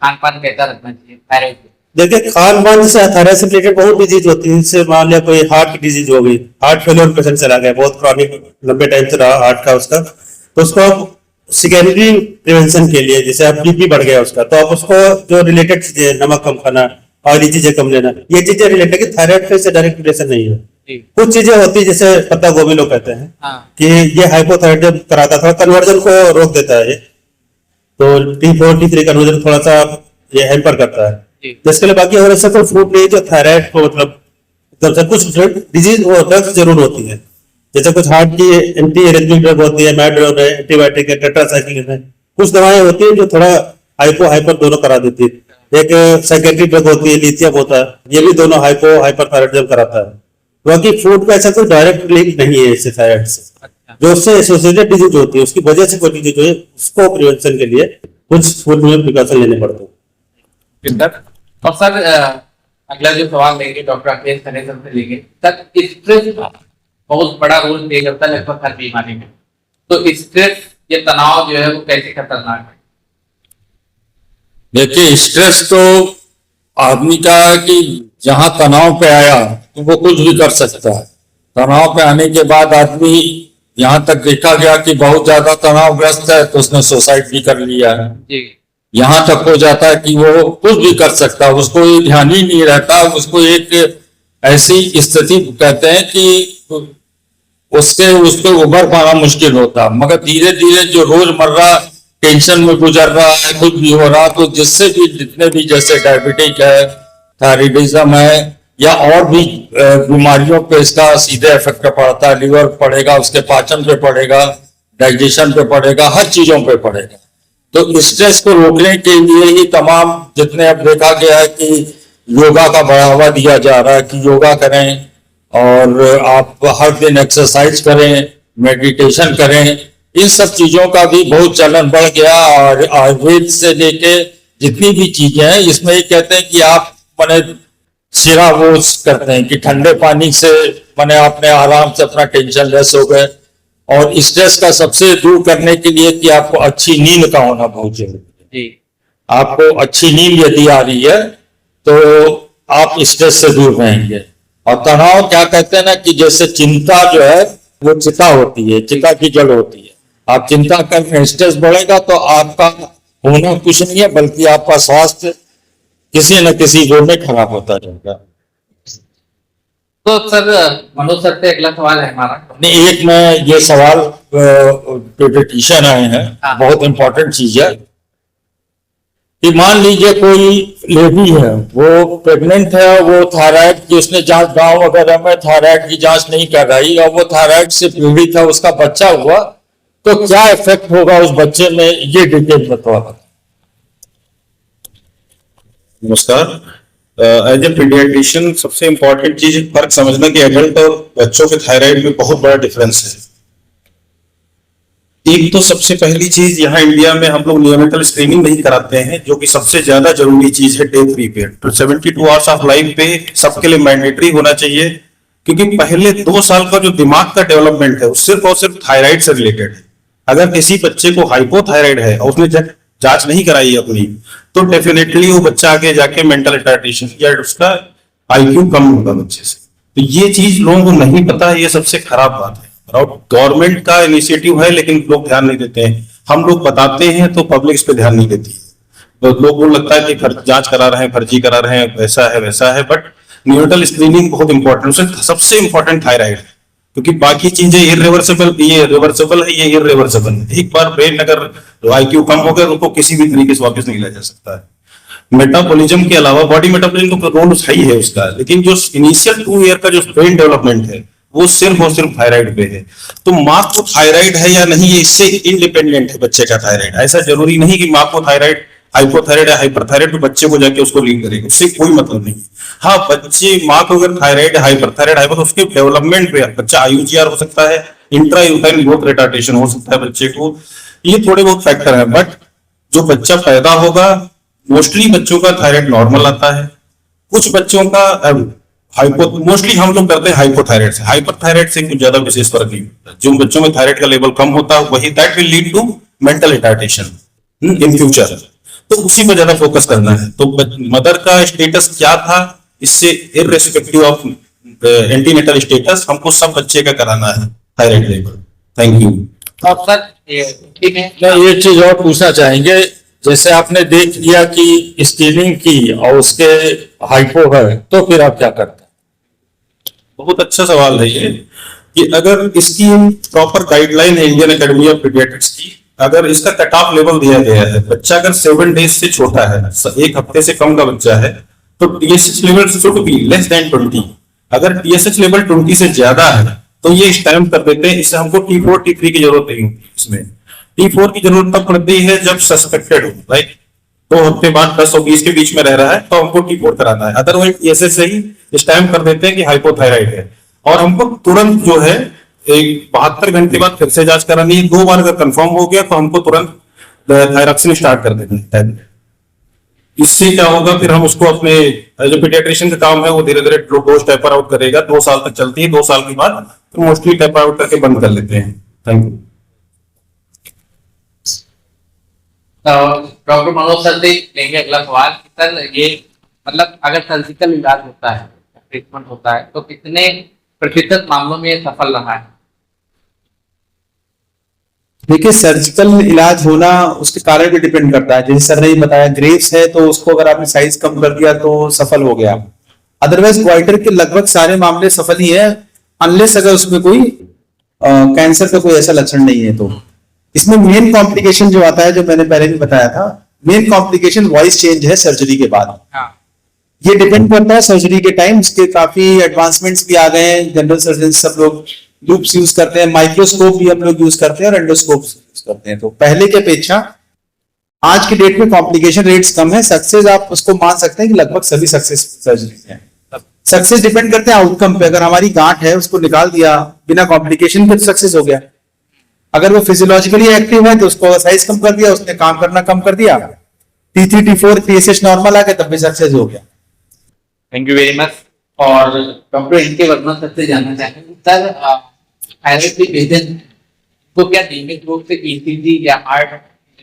खान पान कैसा रखना चाहिए थायराइड के? देखिए खान पान से थायराइड से रिलेटेड बहुत डिजीज होती है, जैसे मान लिया कोई हार्ट की डिजीज हो गई, हार्ट फेलियर पेशेंट चला गया, बहुत क्रॉनिक लंबे टाइम से रहा हार्ट का उसका, तो उसको आप सेकेंडरी प्रिवेंशन के लिए, जैसे आप बीपी बढ़ गया उसका, तो आप उसको जो रिलेटेड चीजें, नमक कम खाना, ऑयली चीजें कम लेना, ये चीजें रिलेटेड है। थायराइड का इससे डायरेक्ट रिलेशन नहीं है। कुछ चीजें होती है जैसे पत्ता गोभी लोग कहते हैं कि ये हाइपोथायराइडिज्म कराता था, कन्वर्जन को रोक देता है, तो T4 T3 कन्वर्जन थोड़ा सा ये हेल्पर करता है। जिसके लिए बाकी और ऐसा कोई फूड नहीं जो थायराइड को मतलब कुछ डिजीज और ड्रग्स जरूर होती है, जैसे कुछ हार्ट की एंटी एरिथमिक ड्रग होती है, मैड ड्रग है, एंटीबायोटिक है, टेट्रासाइक्लिन है, कुछ दवाएं होती है जो थोड़ा हाइपो हाइपर दोनों करा देती है। एक साइकेट्रिक ड्रग होती है, लिथियम होता है, ये भी दोनों हाइपो हाइपरथायराइडिज्म कराता है। बाकी फूड का ऐसा कोई डायरेक्ट लिंक नहीं है इससे थायराइड से। जो उससे एसोसिएटेड डिजीज होती है, उसकी वजह से कोई डिजीज हो, उसको प्रिवेंशन के लिए कुछ फूड में प्रिकॉशन लेने पड़ते हैं। और सर अगला जो सवाल लेंगे डॉक्टर अखिलेश सर से लेंगे। सर स्ट्रेस बहुत बड़ा रोल प्ले करता है लगभग हर बीमारी में, तो स्ट्रेस ये तनाव जो है वो कैसे खतरनाक है? देखिए, स्ट्रेस तो आदमी का है कि जहां तनाव पे आया तो वो कुछ भी कर सकता है। तनाव पे आने के बाद आदमी, यहां तक देखा गया कि बहुत ज्यादा तनावग्रस्त है तो उसने सुसाइड भी कर लिया है। जी। यहां तक हो जाता है कि वो कुछ भी कर सकता है, उसको ये ध्यान ही नहीं रहता, उसको एक ऐसी स्थिति कहते हैं कि उसको उभर पाना मुश्किल होता। मगर धीरे धीरे जो रोजमर्रा टेंशन में गुजर रहा है, कुछ भी हो रहा, तो जिससे भी जितने भी जैसे डायबिटिक है, थायराइडिज्म है या और भी बीमारियों पे इसका सीधे इफेक्ट पड़ता है। लिवर पड़ेगा, उसके पाचन पे पड़ेगा, डाइजेशन पे पड़ेगा, हर चीजों पे पड़ेगा। तो स्ट्रेस को रोकने के लिए ही तमाम जितने अब देखा गया है कि योगा का बढ़ावा दिया जा रहा है कि योगा करें और आप हर दिन एक्सरसाइज करें, मेडिटेशन करें, इन सब चीजों का भी बहुत चलन बढ़ गया। और आयुर्वेद से लेके जितनी भी चीजें हैं इसमें ये कहते हैं कि आप मैंने सिरा वो करते हैं कि ठंडे पानी से मैंने अपने आराम से अपना टेंशन लेस हो गए। और स्ट्रेस का सबसे दूर करने के लिए कि आपको अच्छी नींद का होना बहुत जरूरी है। जी। आपको अच्छी नींद यदि आ रही है तो आप स्ट्रेस से दूर रहेंगे। और तनाव क्या कहते हैं ना कि जैसे चिंता जो है वो चिता होती है, चिता की जल होती है। आप चिंता करके स्ट्रेस बढ़ेगा तो आपका होना कुछ नहीं है, बल्कि आपका स्वास्थ्य किसी न किसी जोर में खराब होता रहेगा। तो सर मनोज सर से अगला सवाल है हमारा। नहीं, एक में ये सवाल पीडियाट्रिशियन आए हैं, हाँ। बहुत इंपॉर्टेंट चीज है कि मान लीजिए कोई लेडी है, वो प्रेग्नेंट है, वो थायराइड की उसने जांच गांव वगैरह में थायराइड की जांच नहीं कराई और वो थायराइड से पीड़ित है, उसका बच्चा हुआ, तो क्या इफेक्ट होगा उस बच्चे में, ये डिटेल बताओ। नमस्कार। एज ए पीडियाट्रिशियन सबसे इम्पोर्टेंट चीज फर्क समझना कि एडल्ट और बच्चों के थायराइड में बहुत बड़ा डिफरेंस है। एक तो सबसे पहली चीज, यहाँ इंडिया में हम लोग नियमित स्क्रीनिंग नहीं कराते हैं, जो कि सबसे ज्यादा जरूरी चीज है। डे 3 पे तो 72 आवर्स ऑफ लाइफ पे सबके लिए मैंडेटरी होना चाहिए, क्योंकि पहले 2 साल का जो दिमाग का डेवलपमेंट है वो सिर्फ और सिर्फ थायराइड से रिलेटेड है। अगर किसी बच्चे को हाइपोथायराइड है और उसने जांच नहीं कराई है अपनी, तो डेफिनेटली वो बच्चा आगे जाके मेंटल रिटार्डेशन या उसका IQ कम होगा बच्चे से। तो ये चीज लोगों को नहीं पता है, ये सबसे खराब बात है। और गवर्नमेंट का इनिशिएटिव है लेकिन लोग ध्यान नहीं देते हैं। हम लोग बताते हैं तो पब्लिक इस पे ध्यान नहीं देती है। तो लोगों को लगता है कि जांच करा रहे हैं, फर्जी करा रहे हैं, ऐसा है वैसा है। बट न्यूट्रल स्क्रीनिंग बहुत इंपॉर्टेंट, सबसे इंपॉर्टेंट थायराइड है, क्योंकि बाकी चीजें इरिवर्सिबल, ये रिवर्सिबल है, ये इरिवर्सिबल है। एक बार ब्रेन अगर IQ कम हो गया तो उनको किसी भी तरीके से वापस नहीं ला जा सकता है। मेटाबॉलिज्म के अलावा बॉडी मेटाबॉलिज्म का रोल सही है उसका, लेकिन जो इनिशियल 2 ईयर का जो ब्रेन डेवलपमेंट है वो सिर्फ और सिर्फ थायराइड पे है। तो माँ को थायराइड है या नहीं, ये इससे इंडिपेंडेंट है बच्चे का थायराइड। ऐसा जरूरी नहीं कि माँ को थायराइड, हाइपोथायराइड या हाइपरथायराइड तो बच्चे को जाके उसको लिंक करेगा, उससे कोई मतलब नहीं है। हाँ, बच्चे माँ को अगर थायराइड, हाइपरथायराइड, हाइपर, तो उसके डेवलपमेंट पे बच्चा IUGR हो सकता है, इंट्रा यूटाइन ग्रोथ रिटार्डेशन हो सकता है बच्चे को। ये थोड़े बहुत फैक्टर है। बट जो बच्चा पैदा होगा, मोस्टली बच्चों का थायराइड नॉर्मल आता है। कुछ बच्चों का मोस्टली हम लोग करते हैं हाइपोथायराइड से। हाइपरथायराइड से कुछ ज्यादा विशेष फर्क नहीं होता। जो बच्चों में थायराइड का लेवल कम होता है वही that will lead to mental retardation in future. तो उसी पर ज्यादा फोकस करना है। तो मदर का स्टेटस क्या था, इससे इररिस्पेक्टिव ऑफ एंटीनेटल स्टेटस हमको सब बच्चे का कराना है थायराइड लेवल। Thank you. अब सर ठीक है, मैं ये चीज और पूछना चाहेंगे, जैसे आपने देख लिया कि स्क्रीनिंग की और उसके हाइपो है, तो फिर आप क्या करते हैं? बहुत अच्छा सवाल है ये कि अगर इसकी प्रॉपर गाइडलाइन है इंडियन एकेडमी ऑफ पीडियाट्रिक्स की, अगर इसका कट ऑफ लेवल दिया गया है, बच्चा अगर 7 डेज से छोटा है, 1 हफ्ते से कम का बच्चा है, तो TSH level should be less than 20। अगर TSH लेवल 20 से ज्यादा है तो ये स्टैम्प कर देते हैं। इससे हमको T4 T3 की जरूरत नहीं होती। इसमें T4 की जरूरत तब पड़ती है जब सस्पेक्टेड हो, लाइक 2 हफ्ते बाद 10 और 20 के बीच में रह रहा है तो हमको रिपोर्ट कराना है। अदरवाइज ऐसे से ही स्टैम्प कर देते हैं कि हाइपोथायराइड है, और हमको तुरंत जो है एक 72 घंटे बाद फिर से जांच करानी है। 2 बार अगर कंफर्म हो गया तो हमको तुरंत थायरॉक्सिन स्टार्ट कर देना है। इससे क्या होगा, फिर हम उसको अपने जो पीडियाट्रिशियन का काम है वो धीरे धीरे डोज टेपर आउट करेगा। 2 साल तक चलती है, 2 साल के बाद तो मोस्टली टेपर आउट करके बंद कर लेते हैं। Thank you. Doctor Manoj sir से लेंगे अगला सवाल कि सर ये मतलब अगर सर्जिकल इलाज होता है, ट्रीटमेंट होता है, तो कितने प्रतिशत मामलों में ये सफल रहा है? देखिए, सर्जिकल इलाज होना उसके कारण पे डिपेंड करता है। जैसे सर ने बताया, ग्रेव्स है तो उसको अगर आपने साइज कम कर दिया तो सफल हो गया। अदरवाइज ग्वाइटर के लगभग सारे मामले सफल ही है, अनलेस अगर उसमें कोई कैंसर का कोई ऐसा लक्षण नहीं है। तो इसमें मेन कॉम्प्लिकेशन जो आता है, जो मैंने पहले भी बताया था, मेन कॉम्प्लिकेशन वॉइस चेंज है सर्जरी के बाद। हाँ। ये डिपेंड करता है सर्जरी के टाइम, इसके काफी एडवांसमेंट्स भी आ गए हैं। जनरल सर्जन सब लोग लूप्स यूज करते हैं, माइक्रोस्कोप भी हम लोग यूज करते हैं और एंडोस्कोप यूज करते हैं। तो पहले के अपेक्षा आज की डेट में कॉम्प्लिकेशन रेट्स कम है। सक्सेस आप उसको मान सकते हैं कि लगभग सभी सक्सेस सर्जरी है। सक्सेस डिपेंड करते हैं आउटकम पे। अगर हमारी गांठ है उसको निकाल दिया बिना कॉम्प्लिकेशन के, सक्सेस हो गया। अगर वो फिजियोलॉजिकली एक्टिव है तो उसको साइज कम कर दिया, उसने काम करना कम कर दिया, T3 T4 PSH नॉर्मल आ गया, तब भी सक्सेस हो गया। Thank you very much. और डॉक्टर इनके वर्णन सबसे जानना चाहेंगे सर, थायराइड के पेशेंट को क्या नियमित रूप से ECG या हार्ट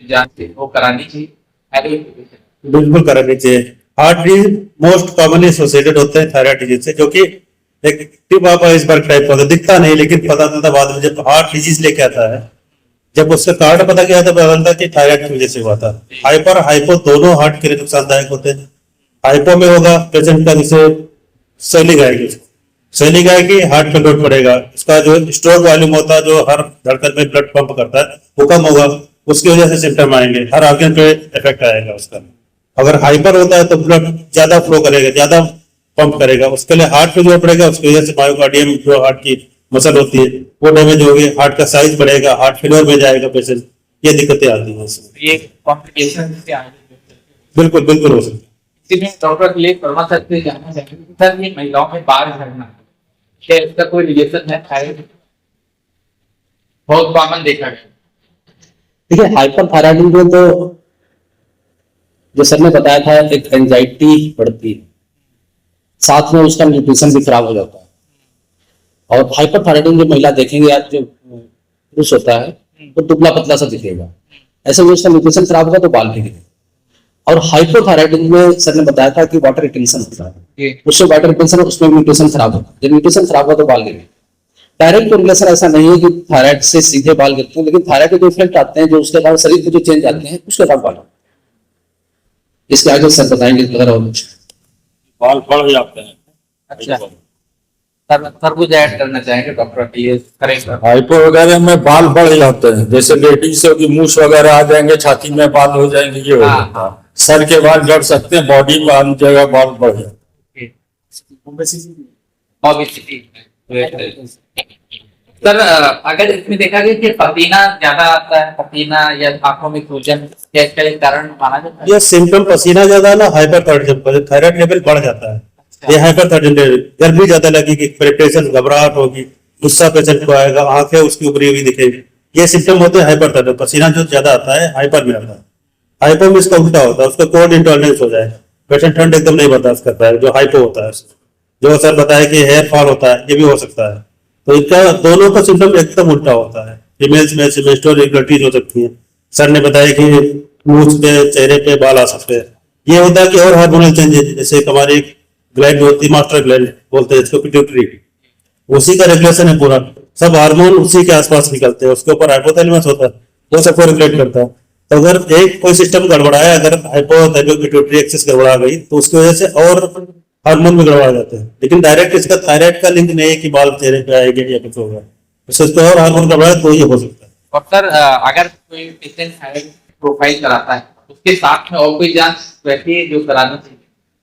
जांच वो करानी चाहिए? थायराइड के पेशेंट बिल्कुल करानी चाहिए। Heart disease most commonly associated होते हैं थायराइड डिजीज से, जो कि एक टिप ऑफ आइसबर्ग टाइप का होता है, दिखता नहीं लेकिन पता चलता बाद में जब हार्ट डिजीज लेके आता है। जब उसका कारण पता क्या था, पता चलता कि थायराइड की वजह से हुआ था। हाइपर हाइपो दोनों हार्ट के लिए नुकसानदायक होते हैं। हाइपो में होगा पेशेंट का जैसे स्वेलिंग आएगी, स्वेलिंग आएगी, हार्ट पे लोड पड़ेगा, उसका जो स्ट्रोक वॉल्यूम होता है, जो हर धड़कन में ब्लड पंप करता है, वो कम होगा, उसकी वजह से सिम्टम आएंगे, हर ऑर्गन पे इफेक्ट आएगा उसका। अगर हाइपर होता है तो ब्लड ज्यादा फ्लो करेगा, ज्यादा पंप करेगा, उसके लिए हार्ट पे जोर पड़ेगा, उसकी वजह से मायोकार्डियम जो हार्ट की मसल होती है वो डैमेज होगी, हार्ट का साइज बढ़ेगा, हार्ट फेलियर में जाएगा पेशेंट। ये दिक्कतें आती हैं इसमें। ये कॉम्प्लिकेशन से आगे बिल्कुल बिल्कुल हो सकता है। इसमें डॉक्टर के लिए परमा सर से जानना चाहेंगे सर, ये महिलाओं में बाल झड़ना, क्या इसका कोई रिलेशन है थायराइड? बहुत कॉमन देखा गया। देखिए, हाइपरथायराइडिज्म में तो जो सर ने बताया था, एक एंजाइटी बढ़ती है, साथ में उसका न्यूट्रिशन भी खराब हो जाता है। और हाइपरथायराइडिज्म जो महिला देखेंगे आज, जो पुरुष होता है वो दुबला पतला सा दिखेगा, ऐसे में उसका न्यूट्रिशन खराब होगा तो बाल भी गिरेगा। और हाइपोथायराइडिज्म में सर ने बताया था कि वाटर रिटेंशन होता है, उससे वाटर रिटेंशन, उसमें न्यूट्रिशन खराब होता है। जब न्यूट्रिशन खराब होगा तो बाल गिरेगा। थायराइड का रिलेशन ऐसा नहीं है कि थायराइड से सीधे बाल गिरते हैं, लेकिन थायराइड के जो इफेक्ट आते हैं, जो उसके बाद शरीर के जो चेंज आते हैं, उसके बाद बाल। इसके आगे सर बताएंगे अगर और कुछ। बाल बढ़ जाते हैं। अच्छा सर, तरबूज ऐड करना चाहेंगे डॉक्टर, ये करेंगे? हाइपो वगैरह में बाल बढ़ जाते हैं, जैसे लेडीज की मूछ वगैरह आ जाएंगे, छाती में बाल हो जाएंगे, ये हो जाता है। सर के बाल झड़ सकते हैं, बॉडी में अन्य जगह बाल बढ़ जाते हैं। सर अगर इसमें देखा गया कि पसीना ज्यादा आता है, पसीना या आंखों में सूजन, क्या इसका एक कारण माना जाता है? ये सिम्टम पसीना ज्यादा ना हाइपरथायराइडिज्म, थायराइड लेवल बढ़ जाता है। ये हाइपरथायराइडिज्म, गर्मी ज्यादा लगेगी, पेशेंट घबराहट होगी, गुस्सा पेशेंट को आएगा, आंखें उसकी उभरी हुई दिखेगी, ये सिम्टम होते हैं हाइपरथायराइड। पसीना जो ज्यादा आता है हाइपर में आता है। हाइपो में इसका उल्टा होता है, उसका कोल्ड इंटॉलरेंस हो जाए, पेशेंट ठंड एकदम नहीं बर्दाश्त करता है, जो हाइपो होता है। जो सर बताया कि हेयर फॉल होता है, ये भी हो सकता है। तो इनका दोनों का सिम्टम एकदम उल्टा होता है। फीमेल्स में मेंस्ट्रुअल इरेगुलरिटीज हो सकती है। सर ने बताया कि मूंछ पे, चेहरे पे बाल आ सकते हैं। ये होता है कि और हार्मोनल चेंजेस, जैसे हमारी ग्लैंड होती है, मास्टर ग्लैंड बोलते हैं इसको, पिट्यूटरी, उसी का रेगुलेशन है पूरा। सब हार्मोन उसी के आसपास निकलते हैं, उसके ऊपर हाइपोथैलेमस होता है, वो सबको रेगुलेट करता है। तो अगर एक कोई सिस्टम गड़बड़ाया, अगर हाइपोथैलेमिक पिट्यूटरी एक्सिस गड़बड़ा गई, तो उसकी वजह से और हार्मोन में गड़बड़ा जाते हैं। लेकिन डायरेक्ट इसका थायराइड का लिंक नहीं है कि बाल चेहरे पे आएंगे या कुछ होगा, इससे और हार्मोन गड़बड़ा तो ये हो सकता है। और सर अगर कोई पेशेंट थायराइड प्रोफाइल कराता है, उसके साथ में और कोई जांच वैसी है जो करानी चाहिए?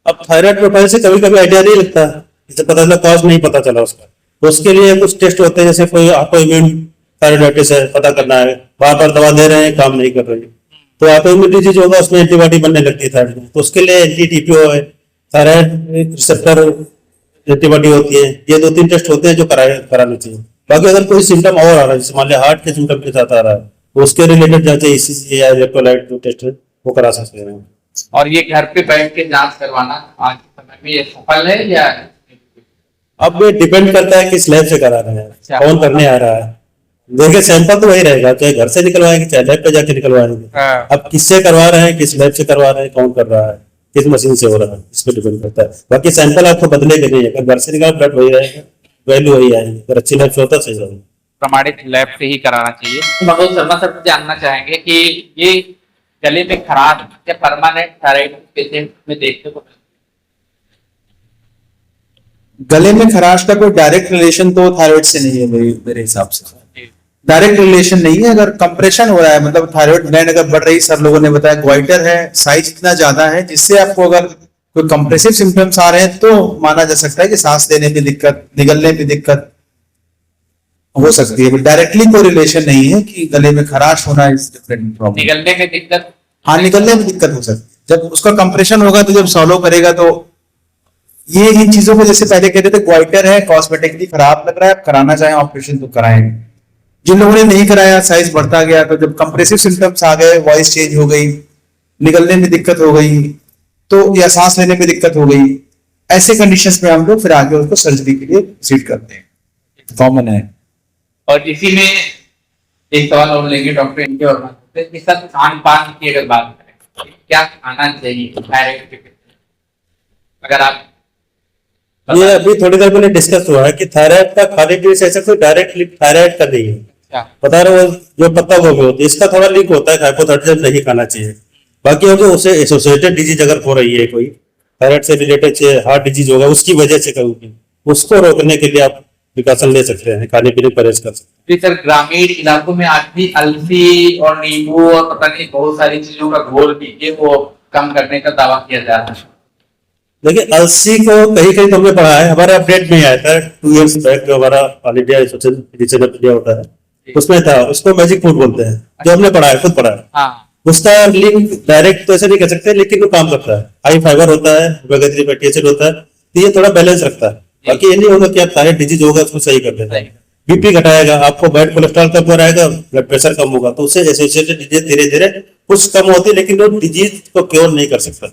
अब थायराइड प्रोफाइल से कभी कभी आइडिया नहीं लगता, इसे पता चला कॉज नहीं पता चला उसका, तो उसके लिए कुछ टेस्ट होते हैं, जैसे कोई आपको इम्यून थायराइडाइटिस है, पता करना है, बार बार दवा दे रहे हैं, काम नहीं कर रही, तो ऑटोइम्यून डिजीज होगा, उसमें एंटीबॉडी बनने लगती है थायराइड में, तो उसके लिए एंटी टीपीओ है, थायराइड रिसेप्टर एंटीबॉडी होती है। ये 2-3 टेस्ट होते हैं जो कराने चाहिए। बाकी अगर कोई सिम्टम और आ रहा है, जैसे मान लिया हार्ट के सिम्टम के साथ आ रहा है, तो उसके रिलेटेड जांच ईसीजी या इलेक्ट्रोलाइट जो टेस्ट है वो करा सकते हैं। और ये घर पे बैठ के जांच करवाना आज के समय में ये सफल है या? अब डिपेंड करता है किस लैब से करा रहे हैं, अच्छा। कौन करने आ रहा है। देखिए सैंपल तो वही रहेगा, चाहे घर से निकलवाएंगे चाहे लैब पे जाके निकलवाएंगे। हाँ। अब किससे करवा रहे हैं, किस लैब से करवा रहे हैं, कौन कर रहा है, किस मशीन से हो रहा है, इस पर डिपेंड करता है। बाकी सैंपल आपको बदलेंगे नहीं, अगर घर से निकाल ब्लड वही रहेगा, वैल्यू वही आएगी। अगर अच्छी लैब से होता सही रहेगा। प्रमाणित लैब से ही कराना चाहिए। मनोज शर्मा सर से जानना चाहेंगे कि ये गले में खराश या परमानेंट थायराइड पेशेंट में देखने को गले में खराश का कोई डायरेक्ट रिलेशन तो थायराइड से नहीं है मेरे हिसाब से। डायरेक्ट रिलेशन नहीं है। अगर कंप्रेशन हो रहा है, मतलब थायराइड ग्लैंड अगर बढ़ रही, सर लोगों ने बताया ग्वाइटर है, साइज इतना ज्यादा है जिससे आपको अगर कोई कंप्रेसिव सिम्टम्स आ रहे हैं तो माना जा सकता है कि सांस लेने में दिक्कत, निगलने में दिक्कत हो सकती है। डायरेक्टली कोई रिलेशन नहीं है कि गले में खराश होना इज डिफरेंट प्रॉब्लम। निगलने में दिक्कत, हाँ, निकलने में दिक्कत हो सकती है। जब उसका कंप्रेशन होगा तो जब सॉलो करेगा तो ये इन चीजों को, जैसे पहले कहते थे ग्वाइटर है, कॉस्मेटिकली खराब लग रहा है, कराना चाहे ऑपरेशन तो कराएं। जिन लोगों ने नहीं कराया, साइज बढ़ता गया, तो जब कंप्रेसिव सिम्टम्स आ गए, वॉइस चेंज हो गई, निकलने में दिक्कत हो गई, तो या सांस लेने में दिक्कत हो गई, ऐसे कंडीशंस में हम लोग फिर आगे उसको सर्जरी के लिए प्रोसीड करते हैं। कॉमन है। और इसी में एक सवाल और लेंगे डॉक्टर इनके और कि सर खान पान की अगर बात करें, क्या खाना चाहिए थायराइड के पेशेंट? अगर आप ये अभी थोड़ी देर पहले डिस्कस हुआ है कि थायराइड का खाने पीने से ऐसा कोई डायरेक्ट लिंक थायराइड का नहीं है। क्या बता रहे हो जो पत्ता गोभी होती है, इसका थोड़ा लिंक होता है, हाइपोथायराइडिज्म नहीं खाना चाहिए। बाकी हो जो उसे एसोसिएटेड डिजीज अगर हो रही है, कोई थायराइड से रिलेटेड से हार्ट डिजीज होगा, उसकी वजह से कभी उसको रोकने के लिए आप प्रिकॉशन ले सकते हैं, खाने पीने परहेज कर सकते हैं। सर ग्रामीण इलाकों में आज भी अलसी और नींबू और पता नहीं बहुत सारी चीजों का घोल पी के वो कम करने का दावा किया जा रहा है। देखिए अलसी को कहीं कहीं तो हमने पढ़ा है, हमारे अपडेट में आया था 2 years बैक, जो हमारा all India association of India होता है उसमें था, उसको मैजिक फूड बोलते हैं, जो हमने पढ़ा है, खुद पढ़ा है। हाँ, उसका लिंक डायरेक्ट तो ऐसे नहीं कह सकते, लेकिन वो काम करता है। हाई फाइबर होता है, ओमेगा 3 फैटी एसिड होता है, तो ये थोड़ा बैलेंस रखता है। बाकी ये नहीं होगा कि आप थायराइड डिजीज होगा उसको सही कर देगा, बीपी घटाएगा, आपको बैड कोलेस्ट्रॉल कम कराएगा, ब्लड प्रेशर कम होगा, तो उससे एसोसिएटेड डिजीज धीरे धीरे कुछ कम होती है, लेकिन वो डिजीज को क्योर नहीं कर सकता।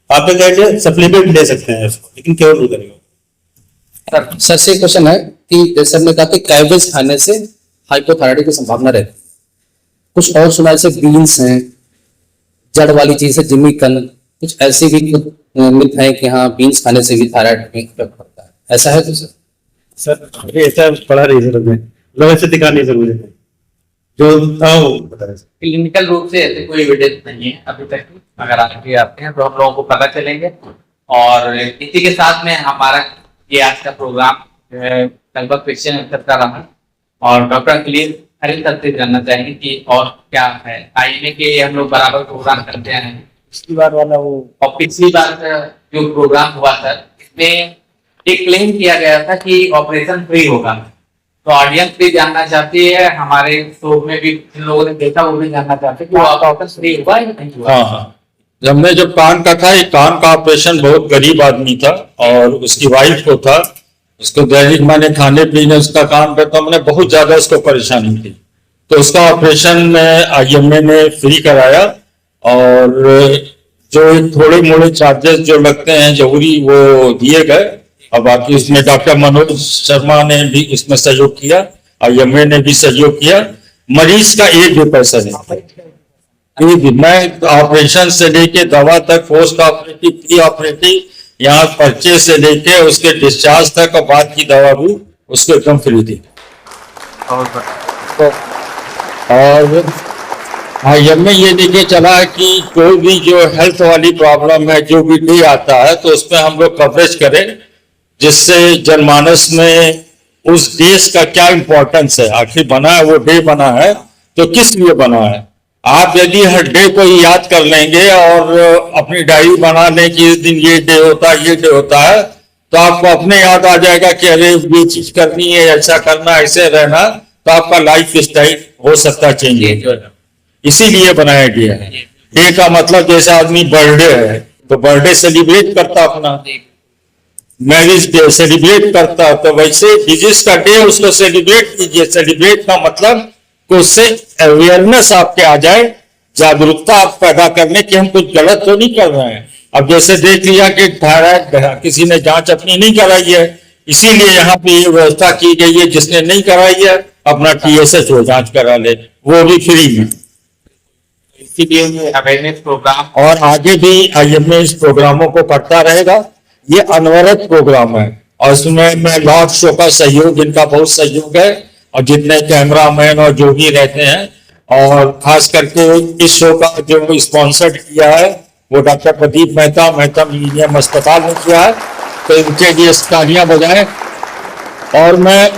आप एक सप्लीमेंट ले सकते हैं उसको, लेकिन क्योर नहीं करेगा। सर से क्वेश्चन है कि जैसे हमने कहा कि कैबेज खाने से हाइपोथायराइड की संभावना रहती है, कुछ और सुना जैसे बीन्स हैं, जड़ वाली चीज है जिमीकन, कुछ ऐसी भी मिथ है कि हाँ बीन्स खाने से भी थायराइड में इफेक्ट पड़ता है, ऐसा है तो सर ये ऐसा पढ़ा नहीं सर, मैं मतलब ऐसे दिखा नहीं सर, मुझे जो था वो बता रहे। क्लिनिकल रूप से ऐसे कोई एविडेंस नहीं है अभी तक। अगर आगे आते हैं तो हम लोगों को पता चलेंगे। और इसी के साथ में हमारा ये आज का प्रोग्राम लगभग क्वेश्चन आंसर का रहा। और डॉक्टर अखिलेश हरीश सर से जानना चाहेंगे कि और क्या है, आईने के हम लोग बराबर प्रोग्राम करते हैं। पिछली बार वाला वो, और पिछली बार जो प्रोग्राम हुआ सर, इसमें एक क्लेम किया गया था कि ऑपरेशन फ्री होगा, तो ऑडियंस भी जानना चाहती है, हमारे शो में भी जिन लोगों ने देखा वो भी जानना चाहते हैं कि वो ऑपरेशन फ्री हुआ या नहीं हुआ। हाँ हाँ, जब मैं जब कान का था, एक कान का ऑपरेशन बहुत गरीब आदमी था और उसकी वाइफ को था, उसको दैनिक मैंने खाने पीने उसका काम करता, मैंने बहुत ज्यादा उसको परेशानी थी, तो उसका ऑपरेशन IMA में फ्री कराया। और जो थोड़े मोड़े चार्जेस जो लगते हैं जरूरी वो दिए गए। और बाकी इसमें डॉक्टर मनोज शर्मा ने भी इसमें सहयोग किया, IMA ने भी सहयोग किया। मरीज का एक भी पैसा नहीं, मैं ऑपरेशन से लेके दवा तक, पोस्ट ऑपरेटिव, प्री ऑपरेटिव, यहाँ पर्चे से लेके उसके डिस्चार्ज तक और बाद की दवा भी उसको एकदम फ्री थी। और IMA ये लेके चला है कि कोई भी जो हेल्थ वाली प्रॉब्लम है, जो भी डे आता है, तो उसमें हम लोग कवरेज करें, जिससे जनमानस में उस देश का क्या इंपॉर्टेंस है, आखिर बना है वो डे बना है तो किस लिए बना है। आप यदि हर डे को ही याद कर लेंगे और अपनी डायरी बना लें कि इस दिन ये डे होता है, ये डे होता है, तो आपको अपने याद आ जाएगा कि अरे ये चीज करनी है, ऐसा करना, ऐसे रहना, तो आपका लाइफ स्टाइल हो सकता है चेंज। इसीलिए बनाया गया है। डे का मतलब जैसे आदमी बर्थडे है तो बर्थडे सेलिब्रेट करता अपना, मैरिज डे सेलिब्रेट करता, तो वैसे डिजीज का डे उसको सेलिब्रेट कीजिए। सेलिब्रेट का मतलब कि उससे अवेयरनेस आपके आ जाए, जागरूकता आप पैदा करने की हम कुछ गलत तो नहीं कर रहे हैं। अब जैसे देख लिया कि थायराइड किसी ने जांच अपनी नहीं कराई है, इसीलिए यहाँ पे ये व्यवस्था की गई है, जिसने नहीं कराई है अपना TSH हो जांच करा ले, वो भी फ्री में। इसीलिए ये अवेयरनेस प्रोग्राम और आगे भी IMA इस प्रोग्रामों को करता रहेगा। ये अनवरत प्रोग्राम है और इसमें मैं लॉर्ड शो का सहयोग, इनका बहुत सहयोग है, और जितने कैमरामैन और जो भी रहते हैं, और खास करके इस शो का जो स्पॉन्सर्ड किया है वो डॉक्टर प्रदीप मेहता मिलेनियम अस्पताल ने किया है, तो इनके लिए तालियां बजाएं। और मैं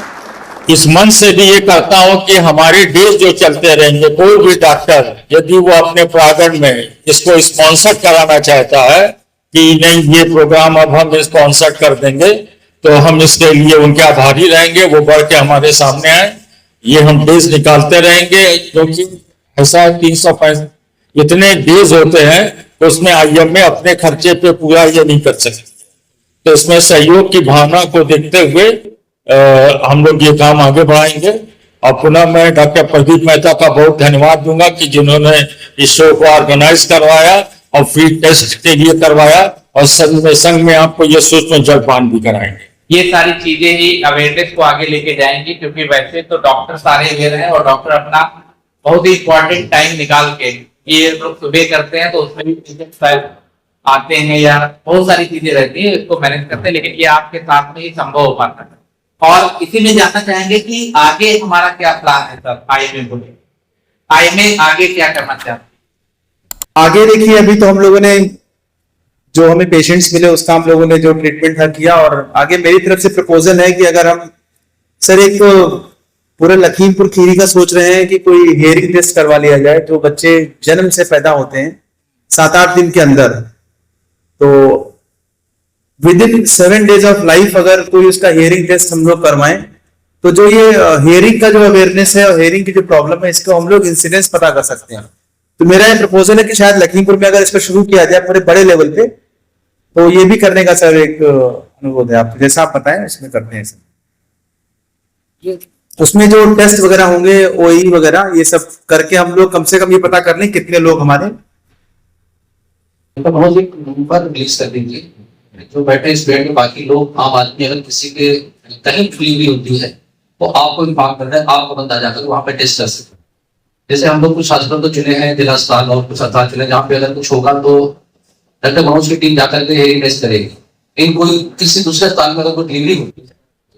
इस मन से भी ये करता हूं कि हमारे देश जो चलते रहेंगे, कोई भी डॉक्टर यदि वो अपने प्रांगण में इसको स्पॉन्सर कराना चाहता है कि नहीं ये प्रोग्राम अब हम स्पॉन्सर कर देंगे, तो हम इसके लिए उनके आभारी रहेंगे। वो बढ़ के हमारे सामने आए, ये हम डेज निकालते रहेंगे, क्योंकि ऐसा 365 इतने डेज होते हैं तो उसमें IMA अपने खर्चे पे पूरा ये नहीं कर सकती। तो इसमें सहयोग की भावना को देखते हुए हम लोग ये काम आगे बढ़ाएंगे। और पुनः मैं डॉक्टर प्रदीप मेहता का बहुत धन्यवाद दूंगा कि जिन्होंने इस शो को ऑर्गेनाइज करवाया और फ्री टेस्ट के लिए करवाया, और संग में आपको ये सूक्ष्म जलपान भी कराएंगे। ये सारी चीजें ही अवेयरनेस को आगे लेके जाएंगी, क्योंकि वैसे तो डॉक्टर सारे अवेयर हैं और डॉक्टर अपना बहुत ही इंपॉर्टेंट टाइम निकाल के ये लोग सुबह करते हैं, तो उसमें भी पेशेंट आते हैं या बहुत सारी चीजें रहती है, इसको मैनेज करते हैं, लेकिन ये आपके साथ में ही संभव हो पाता है। और इसी में जानना चाहेंगे कि आगे हमारा क्या प्लान है सर IMA को लेकर, IMA आगे क्या करना चाहते हैं? आगे देखिए, अभी तो हम लोगों ने जो हमें पेशेंट्स मिले उसका हम लोगों ने जो ट्रीटमेंट था किया, और आगे मेरी तरफ से प्रपोजल है कि अगर हम सर एक पूरे लखीमपुर खीरी का सोच रहे हैं कि कोई हेयरिंग टेस्ट करवा लिया जाए। जो बच्चे जन्म से पैदा होते हैं 7-8 दिन के अंदर, तो with in 7 days of life अगर कोई उसका हेयरिंग टेस्ट हम लोग करवाएं, तो जो ये हेयरिंग का जो अवेयरनेस है और हेयरिंग की जो प्रॉब्लम है, इसको हम लोग इंसिडेंस पता कर सकते हैं। तो मेरा ये प्रपोजल है कि शायद लखीमपुर में अगर इसको शुरू किया जाए पूरे बड़े लेवल पे, तो ये भी करने का सर एक अनुरोध है। आप जैसा आप बताएं इसमें करते हैं सर। उसमें जो टेस्ट वगैरह होंगे, OE वगैरह, ये सब करके हम लोग कम से कम ये पता कर लें कितने लोग हमारे नंबर रिलीज कर दीजिए जो बैठे इस बेड में। बाकी लोग आम आदमी अगर किसी के कहीं खुली हुई होती है तो आपको इन्फॉर्म करना है, आपको बंदा जाकर वहां पे टेस्ट कर सकते हैं। जैसे हम लोग कुछ अस्पताल तो चुने हैं, जिला अस्पताल और कुछ अस्पताल चुने जहाँ पे अगर कुछ होगा तो डॉक्टर मनोज की टीम जाकर के हेयरिंग टेस्ट करेगी। इन कोई किसी दूसरे अस्पताल में अगर कोई डिलीवरी होती है,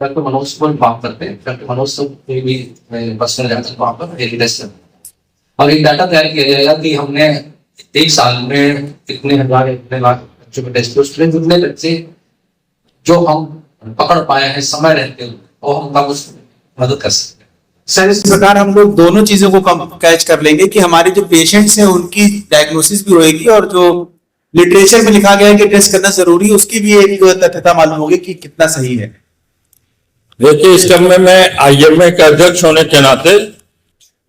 डॉक्टर मनोज को इन्फॉर्म करते हैं, डॉक्टर मनोज से कोई भी पर्सनल जाकर वहां पर हेयरिंग टेस्ट करते हैं। और एक डाटा तैयार किया जाएगा कि हमने 1 साल में कितने हजार इतने लाख बच्चों को टेस्ट, उसमें जितने बच्चे जो हम पकड़ पाए हैं समय रहते हैं और हम कुछ मदद कर सकते हैं। सर इस प्रकार हम लोग दोनों चीजों को कैच कर लेंगे कि हमारे जो पेशेंट्स हैं उनकी डायग्नोसिस भी होगी, और जो लिटरेचर में लिखा गया है कि टेस्ट करना जरूरी है उसकी भी एक तथ्यता मालूम होगी कि कितना सही है। देखिए, इस क्रम में मैं IMA के अध्यक्ष होने के नाते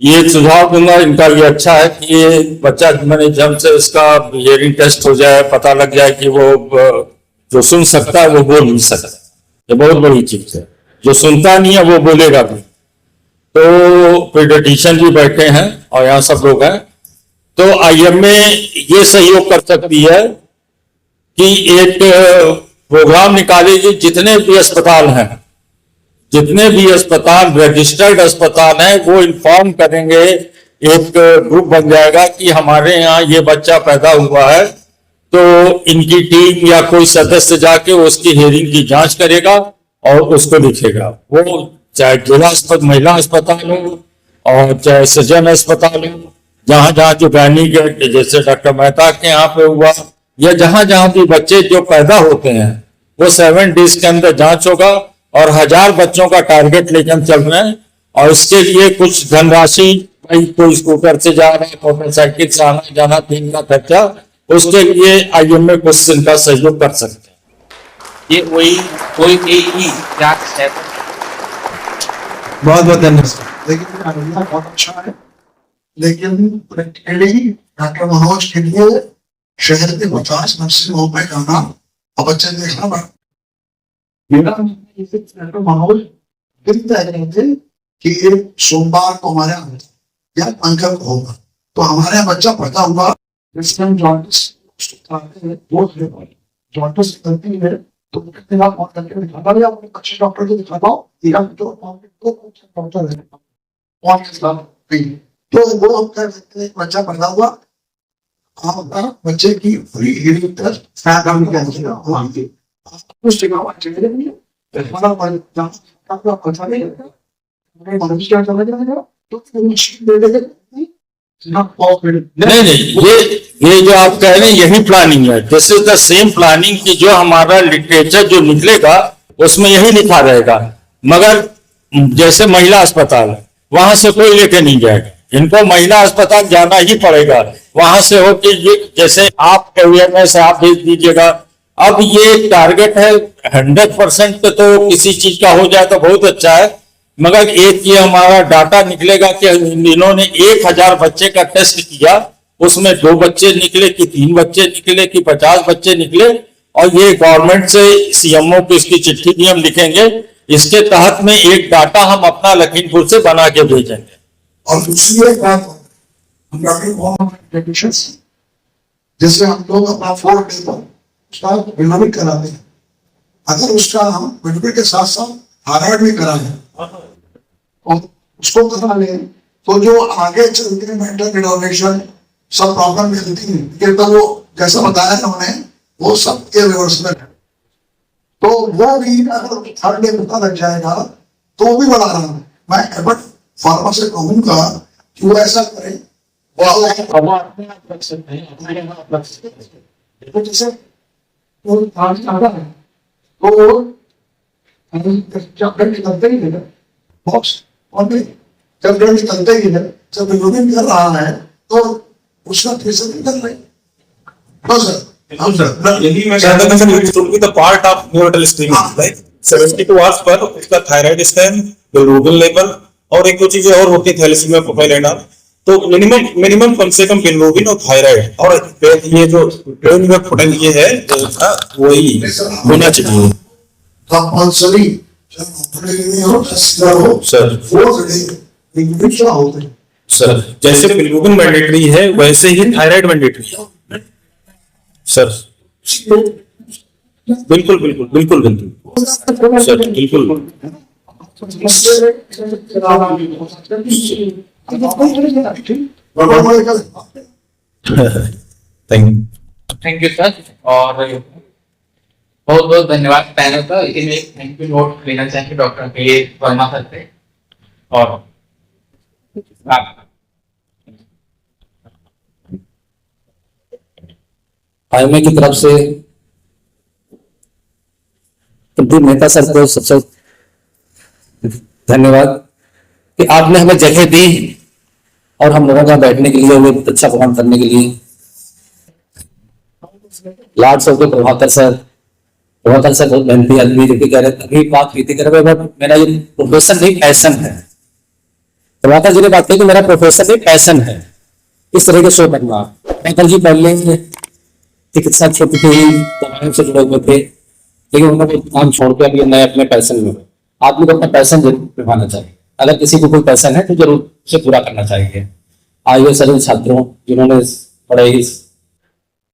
ये सुझाव दूंगा, इनका ये अच्छा है कि ये बच्चा मैंने जब से इसका हियरिंग टेस्ट हो जाए, पता लग जाए कि वो जो सुन सकता है वो बोल नहीं सकता, ये बहुत बड़ी चीज है। जो सुनता नहीं है वो बोलेगा भी। तो पीडियाट्रिशियन भी बैठे हैं और यहाँ सब लोग हैं, तो IMA ये सहयोग कर सकती है कि एक प्रोग्राम निकालेगी, जितने भी अस्पताल हैं, जितने भी अस्पताल रजिस्टर्ड अस्पताल हैं, वो इन्फॉर्म करेंगे, एक ग्रुप बन जाएगा कि हमारे यहाँ ये बच्चा पैदा हुआ है, तो इनकी टीम या कोई सदस्य जाके उसकी हेयरिंग की जांच करेगा और उसको लिखेगा। वो चाहे जिला महिला अस्पताल हो और चाहे सजन अस्पताल हो, जहां जहां जो गायनिक जैसे डॉक्टर मेहता के यहाँ पे हुआ, या जहां जहां भी बच्चे जो पैदा होते हैं, वो 7 days के अंदर जांच होगा। और 1000 बच्चों का टारगेट लेकर हम चल रहे हैं, और इसके लिए कुछ धनराशि, भाई कोई स्कूटर से जा रहा है, मोटरसाइकिल से आना जाना 3 का खर्चा, उसके लिए IMA कुछ इनका सहयोग कर सकते हैं। ये कोई जांच है। बहुत बहुत धन्यवाद। लेकिन आइडिया बहुत अच्छा है लेकिन प्रैक्टिकली डॉक्टर मनोज के लिए शहर के 50 नर्सिंग होम में जाना और बच्चे देखना पड़ा। मेरा डॉक्टर मनोज फिर तय करते कि एक सोमवार को हमारे यहाँ या अंकल को होगा, तो हमारे यहाँ बच्चा पढ़ता हुआ जॉन्टिस करती है, तो आप फोन करके दिखाता हूँ या अच्छे डॉक्टर को दिखाता हूँ या जो डॉक्टर है तो वो हम कर सकते हैं। बच्चा पैदा हुआ, आपका बच्चे की पूरी हीलिंग टेस्ट नहीं ये जो आप कह रहे हैं यही प्लानिंग है। This is the same planning की जो हमारा लिटरेचर जो निकलेगा उसमें यही लिखा रहेगा। मगर जैसे महिला अस्पताल है वहां से कोई लेके नहीं जाएगा, इनको महिला अस्पताल जाना ही पड़ेगा। वहां से हो कि जैसे आप अवेयरनेस आप भेज दीजिएगा। अब ये टारगेट है 100% तो किसी चीज का हो जाए तो बहुत अच्छा है, मगर एक ये हमारा डाटा निकलेगा कि इन्होंने 1000 बच्चे का टेस्ट किया, उसमें 2 बच्चे निकले कि 3 बच्चे निकले कि 50 बच्चे निकले, और ये गवर्नमेंट से सीएमओ को इसकी चिट्ठी भी हम लिखेंगे। इसके तहत में एक डाटा हम अपना लखीमपुर से बना के भेजेंगे। और दूसरी एक बात जैसे हम लोग अपना 4 डे पर उसका बिलोमिक कराते हैं, अगर उसका हम बिलोमिक के साथ साथ थायराइड भी करा लें और उसको करा लें तो जो आगे चल के मेंटल रिजोल्यूशन सब प्रॉब्लम मिलती है तो वो जैसा बताया है उन्हें वो सब इरिवर्सिबल है। तो वो भी अगर 3rd डे पता लग जाएगा तो भी बड़ा आराम है। मैं एबट फार्मा से कहूंगा कि वो ऐसा करें जैसे तो चैप्टर निकलते ही है बॉक्स और चैप्टर निकलते ही है जब रिलोडिंग कर रहा है तो उसका प्रेशर निकल रहा है। हाँ सर, हाँ सर, यही मैं कहता था sir, it should be the part of neonatal screening, like 72 hours पर उसका थायराइड स्कैन, बिलिरुबिन लेवल और एक दो चीजें और होती है थैलेसीमिया प्रोफाइल एंड ऑल। तो मिनिमम कम से कम बिलिरुबिन और थायराइड और ये जो ब्रेन में फुटन ये है वही होना चाहिए कंपल्सरी हो सर। 4th डे क्या होते हैं सर जैसे बिलिरुबिन मैंडेटरी है वैसे ही थायराइड मैंडेटरी है सर। बिल्कुल बिल्कुल बिल्कुल बिल्कुल सर बिल्कुल। Thank you sir. और बहुत बहुत धन्यवाद पैनल का। इसमें एक थैंक यू नोट लेना चाहेंगे डॉक्टर के वर्मा सर से। और आईएमए की तरफ से प्रदीप मेहता सर को सबसे धन्यवाद कि आपने हमें जगह दी और हम लोगों का बैठने के लिए और अच्छा काम करने के लिए। लार्ड सर को प्रभाकर सर बहुत मेहनती आदमी जो कि कह रहे अभी बात की थी कह रहे मेरा ये प्रोफेशन नहीं पैशन है। प्रभाकर जी ने बात की कि मेरा प्रोफेशन नहीं पैशन है, इस तरह के शो करना। अंकल जी पहले चिकित्सा क्षेत्र के ही दवाइयों से जुड़े हुए थे, लेकिन उन्होंने काम छोड़ के अभी नए अपने पैशन में आदमी को अपना पैशन जरूर निभाना चाहिए। अगर किसी को कोई पैशन है तो जरूर उसे पूरा करना चाहिए। आइए सभी छात्रों जिन्होंने बड़े ही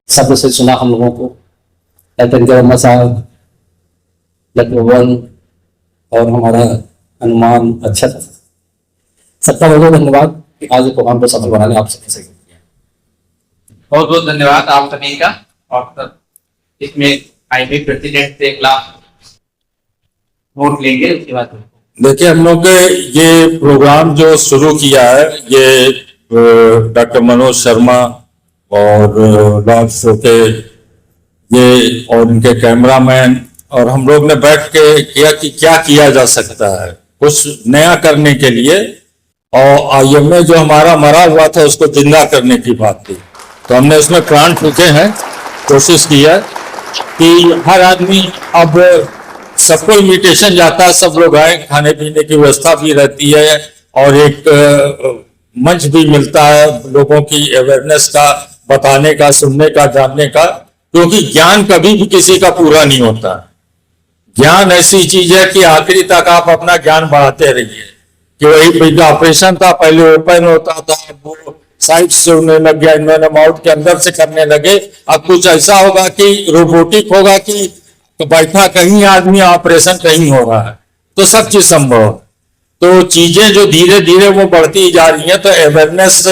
शब्द से सुना हम लोगों को, वर्मा साहब, लखनऊ और हमारा अनुमान अच्छा था। सबका बहुत बहुत धन्यवाद कि आज प्रोग्राम को सफल बनाने आप सबसे बहुत बहुत धन्यवाद आप सभी का। और इसमें आईबी प्रेसिडेंट से 1 लाख वोट लेंगे उसके बाद। देखिए हम लोग ये प्रोग्राम जो शुरू किया है ये डॉक्टर मनोज शर्मा और लॉर्ड शोके ये और इनके कैमरामैन और हम लोग ने बैठ के किया कि क्या किया जा सकता है कुछ नया करने के लिए। और आईएमए जो हमारा मरा हुआ था उसको जिंदा करने की बात थी, तो हमने इसमें प्राण फूके हैं, कोशिश की है कि हर आदमी अब सबको इन्विटेशन जाता है, सब लोग आए, खाने पीने की व्यवस्था भी रहती है और एक मंच भी मिलता है लोगों की अवेयरनेस का, बताने का, सुनने का, जानने का, क्योंकि ज्ञान कभी भी किसी का पूरा नहीं होता। ज्ञान ऐसी चीज है कि आखिरी तक आप अपना ज्ञान बढ़ाते रहिए। कि वही ऑपरेशन था, पहले ओपन होता था, वो साइड से होने लग गया, इन्होंने माउथ के अंदर से करने लगे। अब कुछ ऐसा होगा कि रोबोटिक होगा कि बैठा कहीं आदमी, ऑपरेशन कहीं हो रहा है, तो सब चीज संभव है। तो चीजें जो धीरे धीरे वो बढ़ती जा रही हैं, तो अवेयरनेस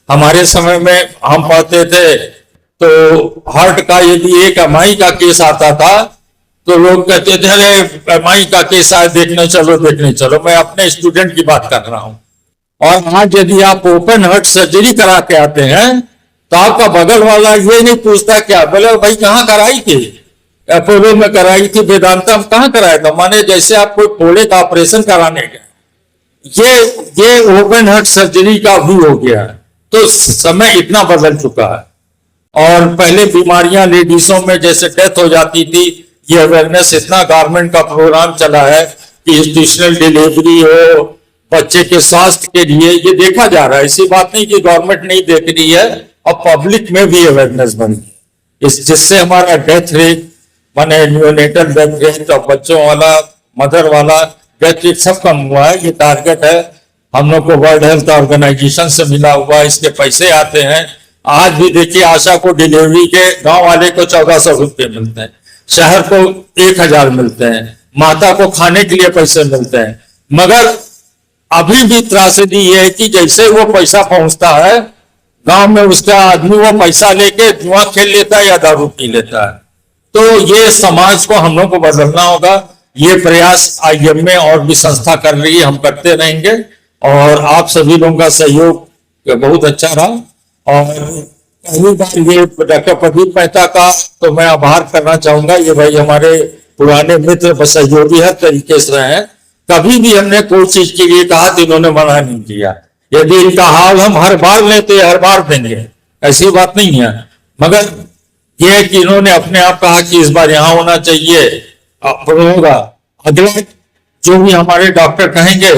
हमारे समय में हम पढ़ते थे तो हार्ट का यदि एक एमआई का केस आता था तो लोग कहते थे अरे एमआई का केस आए, देखने चलो देखने चलो। मैं अपने स्टूडेंट की बात कर रहा हूं। और आज यदि आप ओपन हार्ट सर्जरी करा के आते हैं तो आपका बगल वाला ये नहीं पूछता क्या, बोले भाई कहाँ कराई थी, अपोलो में कराई थी, वेदांता में कहाँ कराया था, माने जैसे आप कोई फोड़े का ऑपरेशन कराने गए। ये ओपन हार्ट सर्जरी का भी हो गया है। तो समय इतना बदल चुका है। और पहले बीमारियां लेडीजों में जैसे डेथ हो जाती थी, ये अवेयरनेस इतना गवर्नमेंट का प्रोग्राम चला है कि इंस्टीट्यूशनल डिलीवरी हो, बच्चे के स्वास्थ्य के लिए ये देखा जा रहा है। ऐसी बात नहीं कि गवर्नमेंट नहीं देख रही है, और पब्लिक में भी अवेयरनेस बन गई, जिससे हमारा डेथ रेट माने न्यूनेटल डेथ रेट और बच्चों वाला, मदर वाला डेथ रेट सब कम हुआ है। ये टारगेट है हम लोग को वर्ल्ड हेल्थ ऑर्गेनाइजेशन से मिला हुआ है, इसके पैसे आते हैं। आज भी देखिए आशा को डिलीवरी के गांव वाले को 1400 रुपये मिलते हैं, शहर को 1000 मिलते हैं, माता को खाने के लिए पैसे मिलते हैं। मगर अभी भी त्रासदी ये है कि जैसे वो पैसा पहुंचता है गांव में, उसका आदमी वो पैसा लेके जुआ खेल लेता है या दारू पी लेता है। तो ये समाज को हम लोग को बदलना होगा। ये प्रयास आईएमए और भी संस्था कर रही है, हम करते रहेंगे। और आप सभी लोगों का सहयोग बहुत अच्छा रहा। और पहली बार ये डॉक्टर प्रदीप मेहता का तो मैं आभार करना चाहूंगा। ये भाई हमारे पुराने मित्र सहयोगी हर तरीके से रहे हैं। कभी भी हमने कोई चीज के लिए कहा तो इन्होंने मना नहीं किया। यदि इनका हाल हम हर बार लेते हर बार देंगे, ऐसी बात नहीं है। मगर यह है कि इन्होंने अपने आप कहा कि इस बार यहां होना चाहिए, होगा। अगले जो भी हमारे डॉक्टर कहेंगे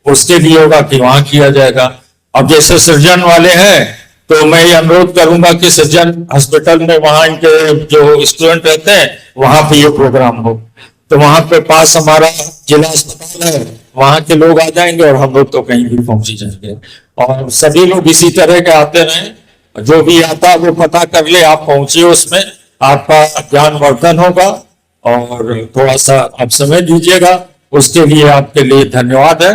उसके लिए होगा कि वहां किया जाएगा। अब जैसे सृजन वाले हैं तो मैं ये अनुरोध करूंगा कि सृजन हॉस्पिटल में वहां इनके जो स्टूडेंट रहते हैं वहां पे ये प्रोग्राम हो, तो वहां पे पास हमारा जिला अस्पताल है, वहां के लोग आ जाएंगे और हम लोग तो कहीं भी पहुंच जाएंगे। और सभी लोग इसी तरह के आते रहे, जो भी आता वो पता कर ले, आप पहुंचे उसमें, आपका ज्ञानवर्धन होगा। और थोड़ा सा आप समय दीजिएगा, उसके लिए आपके लिए धन्यवाद है।